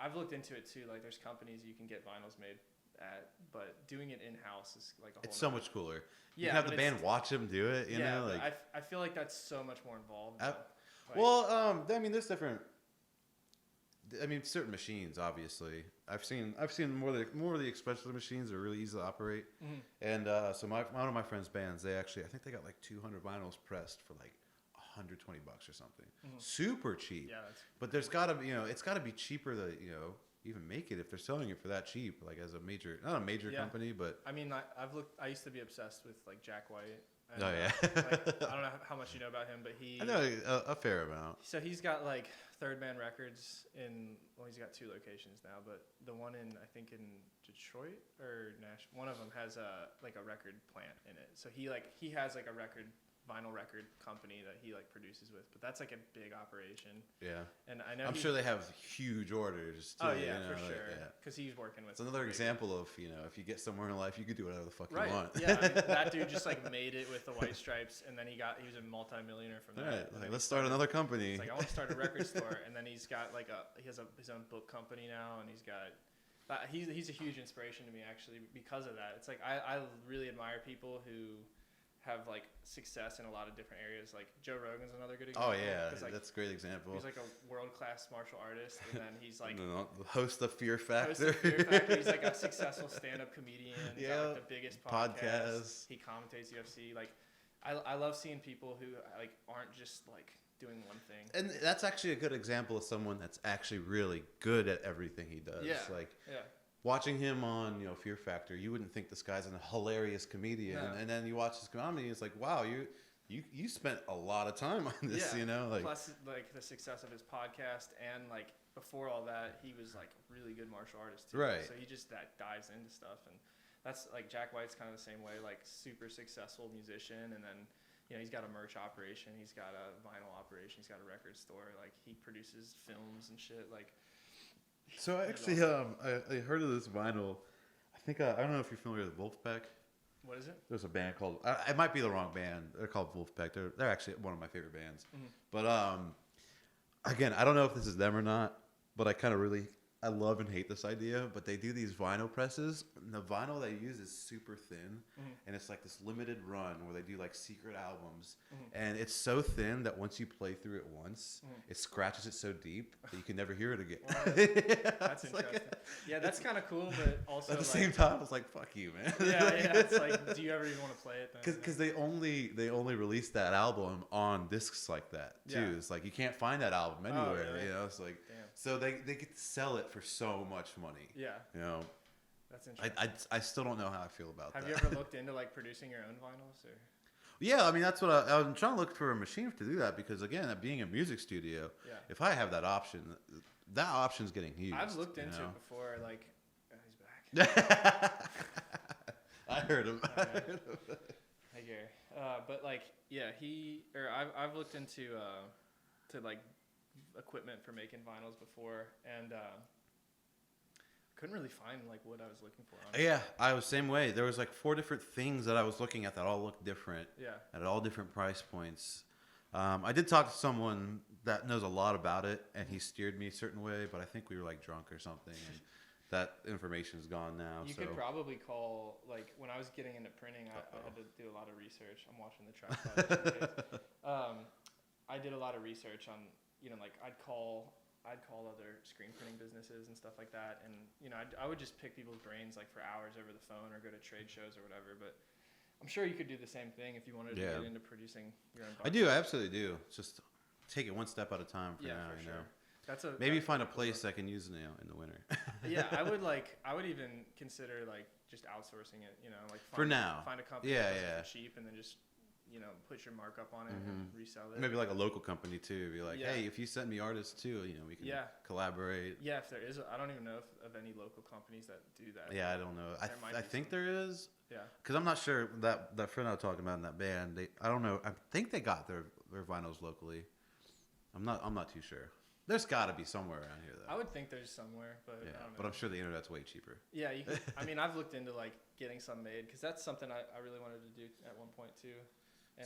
I've looked into it too. Like there's companies you can get vinyls made at, but doing it in-house is like a whole. It's so much cooler. Yeah, you have the band watch them do it. You know, like I feel like that's so much more involved. I mean, there's different. I mean, certain machines, obviously. I've seen more of the expensive machines are really easy to operate. Mm-hmm. And so one of my friends' bands, I think they got like 200 vinyls pressed for like $120 or something. Super cheap. Yeah, but there's got to be, it's got to be cheaper to, even make it if they're selling it for that cheap, like as a major, not a major company, but I mean, I used to be obsessed with like Jack White. And, oh yeah. Like, I don't know how much you know about him, but I know a fair amount. So he's got like Third Man Records he's got 2 locations now, but the one I think in Detroit or Nashville, one of them has like a record plant in it. So he has like a vinyl record company that he like produces with, but that's like a big operation. Yeah. And I know I'm sure they have huge orders too. Oh yeah, for sure. Because he's working with. It's another example of if you get somewhere in life, you could do whatever the fuck you want. Yeah, I mean, that dude just like made it with the White Stripes, and then he was a multimillionaire from that. Right. Like, let's start another company. It's like I want to start a record store, and then he's got like he has his own book company now, and he's a huge inspiration to me actually because of that. It's like I really admire people who have like success in a lot of different areas. Like Joe Rogan's another good example. Oh yeah, like, that's a great example. He's like a world-class martial artist, and then he's like the host of Fear Factor. He's like a successful stand-up comedian. Yeah, got, like, the biggest podcast. He commentates UFC. Like I love seeing people who like aren't just like doing one thing. And that's actually a good example of someone that's actually really good at everything he does. Yeah. Like watching him on, Fear Factor, you wouldn't think this guy's a hilarious comedian. No. And then you watch his comedy, it's like, wow, you spent a lot of time on this, Like, plus, like, the success of his podcast, and, like, before all that, he was, like, a really good martial artist, too. Right. So he just dives into stuff. And that's, like, Jack White's kind of the same way, like, super successful musician. And then, he's got a merch operation. He's got a vinyl operation. He's got a record store. Like, he produces films and shit. Like, so actually, I heard of this vinyl. I think I don't know if you're familiar with Wolfpack. What is it? There's a band called. It might be the wrong band. They're called Wolfpack. They're actually one of my favorite bands. Mm-hmm. But again, I don't know if this is them or not. But I love and hate this idea. But they do these vinyl presses. And the vinyl they use is super thin, and it's like this limited run where they do like secret albums, and it's so thin that once you play through it once, it scratches it so deep that you can never hear it again. Wow. That's interesting. That's kind of cool, but also at the same time, it's like fuck you, man. Yeah. It's like, do you ever even want to play it? Because they only released that album on discs like that too. Yeah. It's like you can't find that album anywhere. Oh, really? It's like so they get to sell it for so much money. Yeah. That's interesting. I still don't know how I feel about that. Have you ever looked into like producing your own vinyls or? Yeah, I mean that's what I'm trying to look for a machine to do that because again, being a music studio, if I have that option's getting used. I've looked into it before. Like, he's back. I heard him. Hey Gary, but like, I've looked into to like equipment for making vinyls before, and couldn't really find like what I was looking for. Honestly. Yeah, I was the same way. There was like 4 different things that I was looking at that all looked different. Yeah. At all different price points. I did talk to someone that knows a lot about it, and he steered me a certain way, but I think we were like drunk or something, and that information is gone now. You could probably call, like when I was getting into printing, I had to do a lot of research. I'm watching the track. I did a lot of research on, like I'd call other screen printing businesses and stuff like that, and I would just pick people's brains like for hours over the phone or go to trade shows or whatever. But I'm sure you could do the same thing if you wanted to get into producing your own. I do, I absolutely do. It's just take it one step at a time for now. For sure. Maybe find a place I can use in the winter. Yeah, I would even consider like just outsourcing it. Like for now, find a company that's cheap and then just. Put your markup on it and resell it. Maybe like a local company too. Be like, hey, if you send me artists too, we can collaborate. Yeah, if there is, I don't even know of any local companies that do that. Yeah, I don't know. I think there is. Yeah. Because I'm not sure that friend I was talking about in that band. I don't know. I think they got their vinyls locally. I'm not too sure. There's got to be somewhere around here though. I would think there's somewhere, but I don't know. But I'm sure the internet's way cheaper. Yeah, you could, I've looked into like getting some made because that's something I really wanted to do at one point too.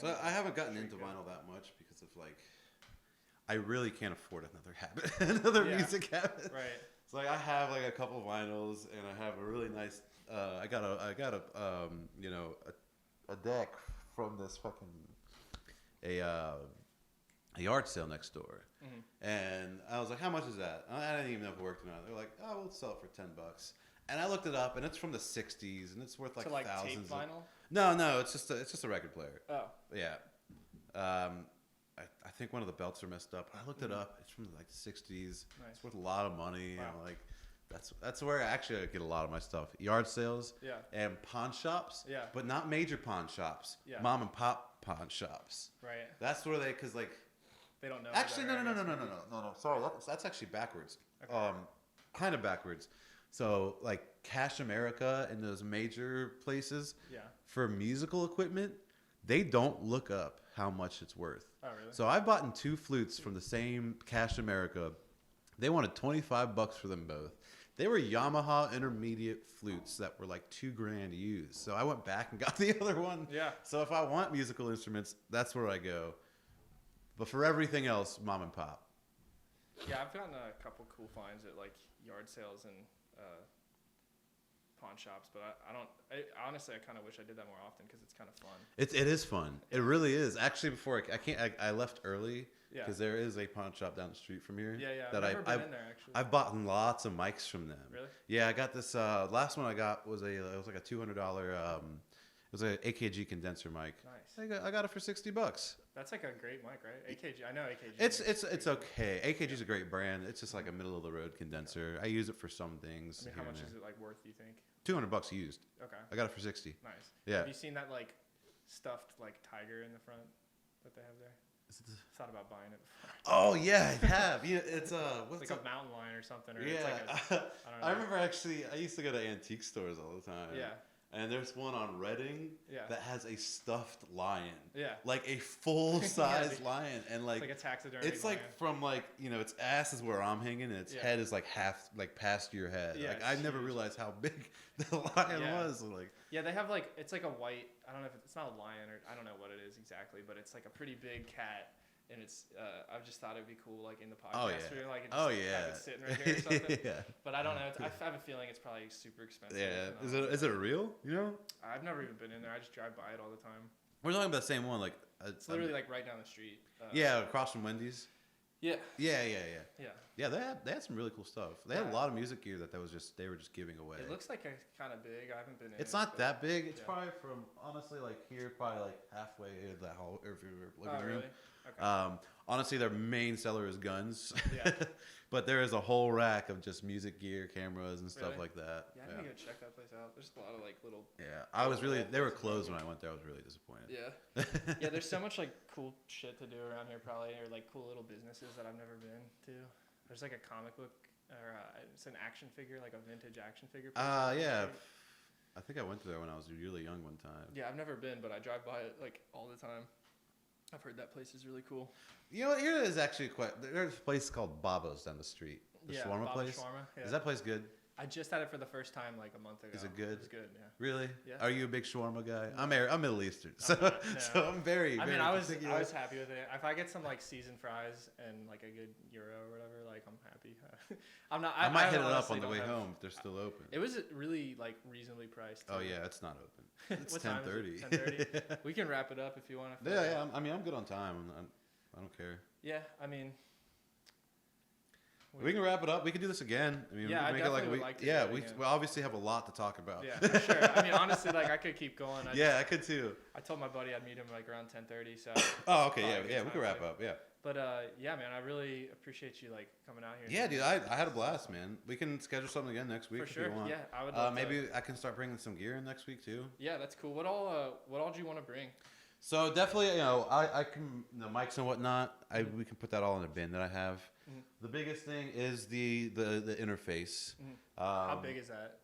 So I haven't gotten into vinyl that much because of like, I really can't afford another music habit. Right. So like I have like a couple vinyls and I have a really nice. I got a deck from this fucking a yard sale next door, and I was like, how much is that? I didn't even know if it worked or not. They're like, oh, we'll sell it for $10. And I looked it up, and it's from the '60s, and it's worth like thousands. Tape vinyl? No, it's just a record player. Oh. Yeah. I think one of the belts are messed up. I looked it up. It's from like the 60s. Nice. It's worth a lot of money. Wow. And like that's where I get a lot of my stuff. Yard sales. Yeah. And pawn shops. Yeah. But not major pawn shops. Yeah. Mom and pop pawn shops. Right. That's where because like. They don't know. Actually, no. Sorry, that's actually backwards. Okay. Kind of backwards. So like Cash America and those major places. Yeah. For musical equipment, they don't look up how much it's worth. Oh, really? So I bought 2 flutes from the same Cash America. They wanted $25 for them both. They were Yamaha intermediate flutes that were like $2,000 used. So I went back and got the other one. Yeah. So if I want musical instruments, that's where I go. But for everything else, mom and pop. Yeah, I've gotten a couple cool finds at like yard sales and pawn shops, but honestly, I kind of wish I did that more often because it's kind of fun. It is fun. It really is. Actually, before I left early because Yeah. there is a pawn shop down the street from here. Yeah. That I've never been in there actually. I've bought lots of mics from them. Really? Yeah, I got this. Last one I got was like a $200. It was an AKG condenser mic. Nice. I got it for $60. That's like a great mic, right? AKG. I know AKG. It's okay. AKG's a great brand. It's just like a middle of the road condenser. I use it for some things. I mean, how much is it like worth? Do you think? $200 used. Okay. I got it for 60. Nice. Yeah. Have you seen that like stuffed like tiger in the front that they have there? Thought about buying it before. Oh yeah, I have. Yeah, it's what's like a mountain lion or something. Or yeah. it's like I don't know. I remember actually. I used to go to antique stores all the time. Yeah. And there's one on Reading that has a stuffed lion. Yeah. Like a full size lion, and like it's like a taxidermy. It's like lion. from like its ass is where I'm hanging, and its head is like half like past your head. Yeah, like I never realized how big the lion was. Like they have like it's like a white. I don't know if it's not a lion or I don't know what it is exactly, but it's like a pretty big cat. And it's, I just thought it'd be cool, like in the podcast. Oh yeah. Like, just have it sitting right here or something. Yeah. But I don't know. I have a feeling it's probably super expensive. Yeah. Is it real? You know? I've never even been in there. I just drive by it all the time. We're talking about the same one, like. It's literally like right down the street. Yeah, across from Wendy's. Yeah. Yeah. Yeah, they had some really cool stuff. They had a lot of music gear they were just giving away. It looks like it's kind of big. I haven't been in. It's not that big. It's probably from honestly like here, probably like halfway to that whole if you're looking Oh, really? Okay. Honestly, their main seller is guns. Yeah. But there is a whole rack of just music gear, cameras, and stuff like that. Yeah, I need to go check that place out. There's a lot of like little. Yeah, they were closed when I went there. I was really disappointed. Yeah. Yeah, there's so much like cool shit to do around here, probably, or like cool little businesses that I've never been to. There's like a comic book, or it's an action figure, like a vintage action figure. Yeah. I think I went there when I was really young one time. Yeah, I've never been, but I drive by it like all the time. I've heard that place is really cool. You know, here is actually there's a place called Babo's down the street. The shawarma place. Shawarma, yeah. Is that place good? I just had it for the first time like a month ago. Is it good? It's good, yeah. Really? Yeah. Are you a big shawarma guy? No. I'm Middle Eastern, so I'm very. I mean, very I was particular. happy with it. If I get some like seasoned fries and like a good gyro or whatever, like I'm happy. I'm not. I might hit it up on the way home if they're still open. It was really like reasonably priced. Oh yeah, it's not open. It's 10:30. 10:30. We can wrap it up if you want to. Yeah. I mean, I'm good on time. I don't care. Yeah, I mean. We can wrap it up. We can do this again. I mean, yeah, we can make it like we obviously have a lot to talk about. Yeah, for sure. I mean, honestly, like I could keep going. I could too. I told my buddy I'd meet him like around 10:30. So. Oh, okay, yeah, we can wrap up. Yeah. But yeah, man, I really appreciate you like coming out here. Yeah, dude, I had a blast, man. We can schedule something again next week for sure. If you want. Yeah, I would. Love maybe I can start bringing some gear in next week too. Yeah, that's cool. What all do you want to bring? So definitely, I can the mics and whatnot. We can put that all in a bin that I have. Mm-hmm. The biggest thing is the interface. Mm-hmm. How big is that?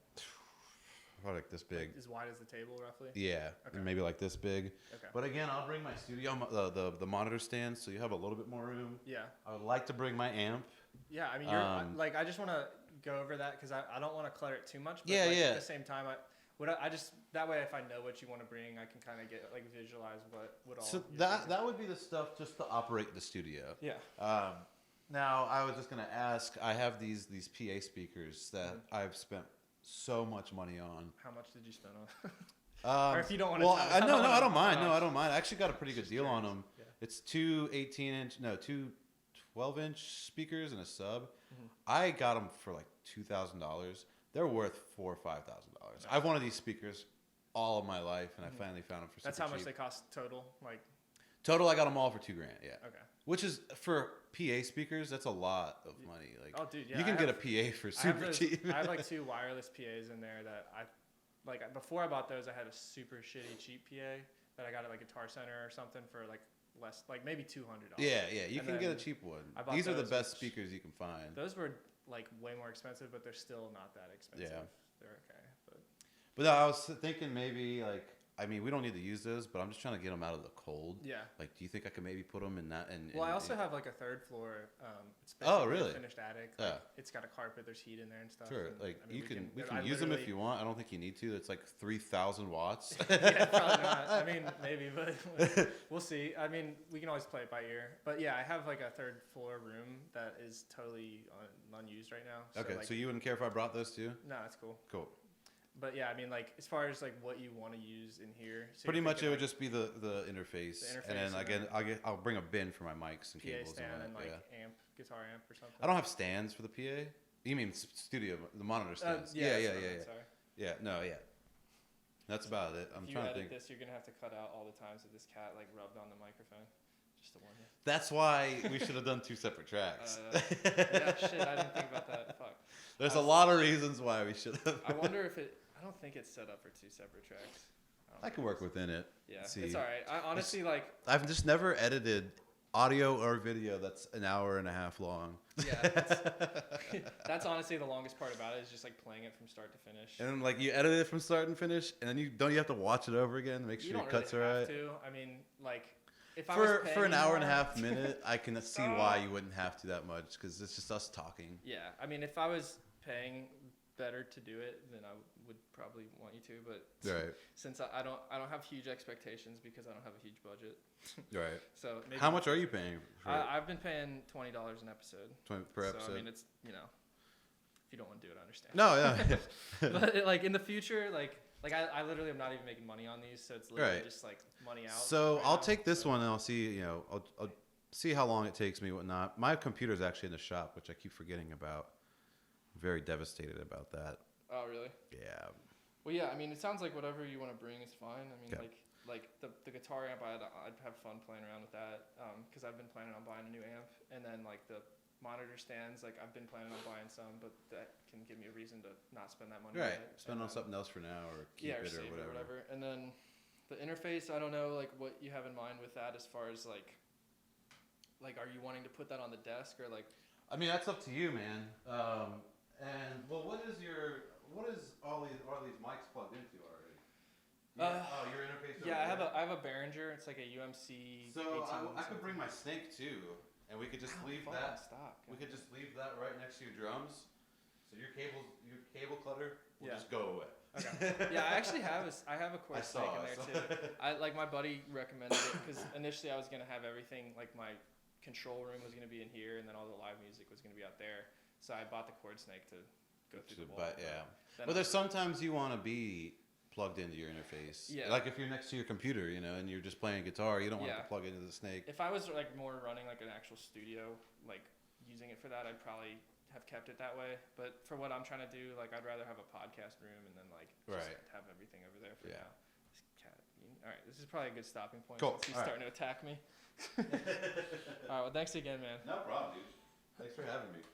Probably like this big. Like as wide as the table, roughly. Yeah, okay. Maybe like this big. Okay. But again, I'll bring my studio the monitor stand, so you have a little bit more room. Yeah. I would like to bring my amp. Yeah, I mean, you're like I just want to go over that because I don't want to clutter it too much. But At the same time, I just that way if I know what you want to bring, I can kind of get like visualize what all. So that would be the stuff just to operate the studio. Yeah. Now I was just gonna ask. I have these PA speakers that I've spent so much money on. How much did you spend on? Or if you don't want to. Well, no, I don't mind. No, I don't mind. I actually got a pretty good deal on them. Yeah. It's two 12-inch speakers and a sub. Mm-hmm. I got them for like $2,000. They're worth $4,000 or $5,000. I've wanted these speakers all of my life, and I finally found them for. That's how much they cost total, like. Total, I got them all for $2,000. Yeah. Okay. Which is for PA speakers, that's a lot of money. Like, oh, dude, yeah, you can get a PA for super cheap. I have like 2 wireless PAs in there that like before I bought those, I had a super shitty cheap PA that I got at like Guitar Center or something for like less, like maybe $200. Yeah, you can get a cheap one. These are the best speakers you can find. Those were like way more expensive, but they're still not that expensive. Yeah. They're okay, but no, I was thinking maybe like, I mean, we don't need to use those, but I'm just trying to get them out of the cold. Yeah. Like, do you think I could maybe put them in that? Well, I also have like a 3rd floor. It's really? Finished attic. Like, it's got a carpet. There's heat in there and stuff. Sure. And, like I mean, we can use them if you want. I don't think you need to. It's like 3,000 watts. Yeah, probably not. I mean, maybe, but we'll see. I mean, we can always play it by ear. But yeah, I have like a 3rd floor room that is totally unused right now. So, okay, like, so you wouldn't care if I brought those to you? No, that's cool. Cool. But yeah, I mean, like as far as like what you want to use in here, so pretty much it would just be the interface, and then again I'll bring a bin for my mics and PA cables stand and like amp, guitar amp or something. I don't have stands for the PA. You mean studio, the monitor stands? Yeah. Sorry. Yeah, no, yeah. That's about it. I'm trying to think. This, you're gonna have to cut out all the times that this cat like rubbed on the microphone. Just to warn you. That's why we should have done 2 separate tracks. Yeah, shit, I didn't think about that. Fuck. There's a lot of reasons why we should have. I wonder if I don't think it's set up for 2 separate tracks. I can work within it. Yeah, it's all right. I honestly I've just never edited audio or video that's an hour and a half long. Yeah, that's honestly the longest part about it is just like playing it from start to finish. And like you edit it from start and finish, and then you have to watch it over again to make sure your cuts are right. I mean, like if for an hour and a half minute, I can see why you wouldn't have to that much because it's just us talking. Yeah, I mean, if I was paying better to do it, then I would probably want you to. But since I don't have huge expectations because I don't have a huge budget. Right. So maybe, how much are you paying? I've been paying $20 an episode. 20 per episode. So I mean, it's if you don't want to do it, I understand. No, yeah. But like in the future, like I literally am not even making money on these, so it's literally just like money out. So I'll take this one and I'll see. I'll see how long it takes me, whatnot. My computer's actually in the shop, which I keep forgetting about. Very devastated about that. Oh, really? Yeah. Well, yeah. I mean, it sounds like whatever you want to bring is fine. I mean, like the guitar amp, I'd have fun playing around with that because I've been planning on buying a new amp, and then like the monitor stands, like I've been planning on buying some, but that can give me a reason to not spend that money. Right. Spend on something else for now, or keep it or whatever. And then the interface, I don't know like what you have in mind with that as far as like are you wanting to put that on the desk or like? I mean, that's up to you, man. And well, what is all these mics plugged into already? Your interface. Yeah, I have a Behringer. It's like a UMC. So I could bring my snake too, and we could just leave that. We could just leave that right next to your drums. So your cable clutter will just go away. Okay. Yeah, I actually have a cord snake in there too. Like my buddy recommended it because initially I was gonna have everything like my control room was gonna be in here, and then all the live music was gonna be out there. So I bought the cord snake to go through the wall. But yeah. But there's sometimes you want to be plugged into your interface. Yeah. Like if you're next to your computer, and you're just playing guitar, you don't want to plug into the snake. If I was like more running like an actual studio, like using it for that, I'd probably have kept it that way. But for what I'm trying to do, like I'd rather have a podcast room and then like just have everything over there for now. This cat. All right, this is probably a good stopping point. Cool. Since he's starting to attack me. All right, well, thanks again, man. No problem, dude. Thanks for having me.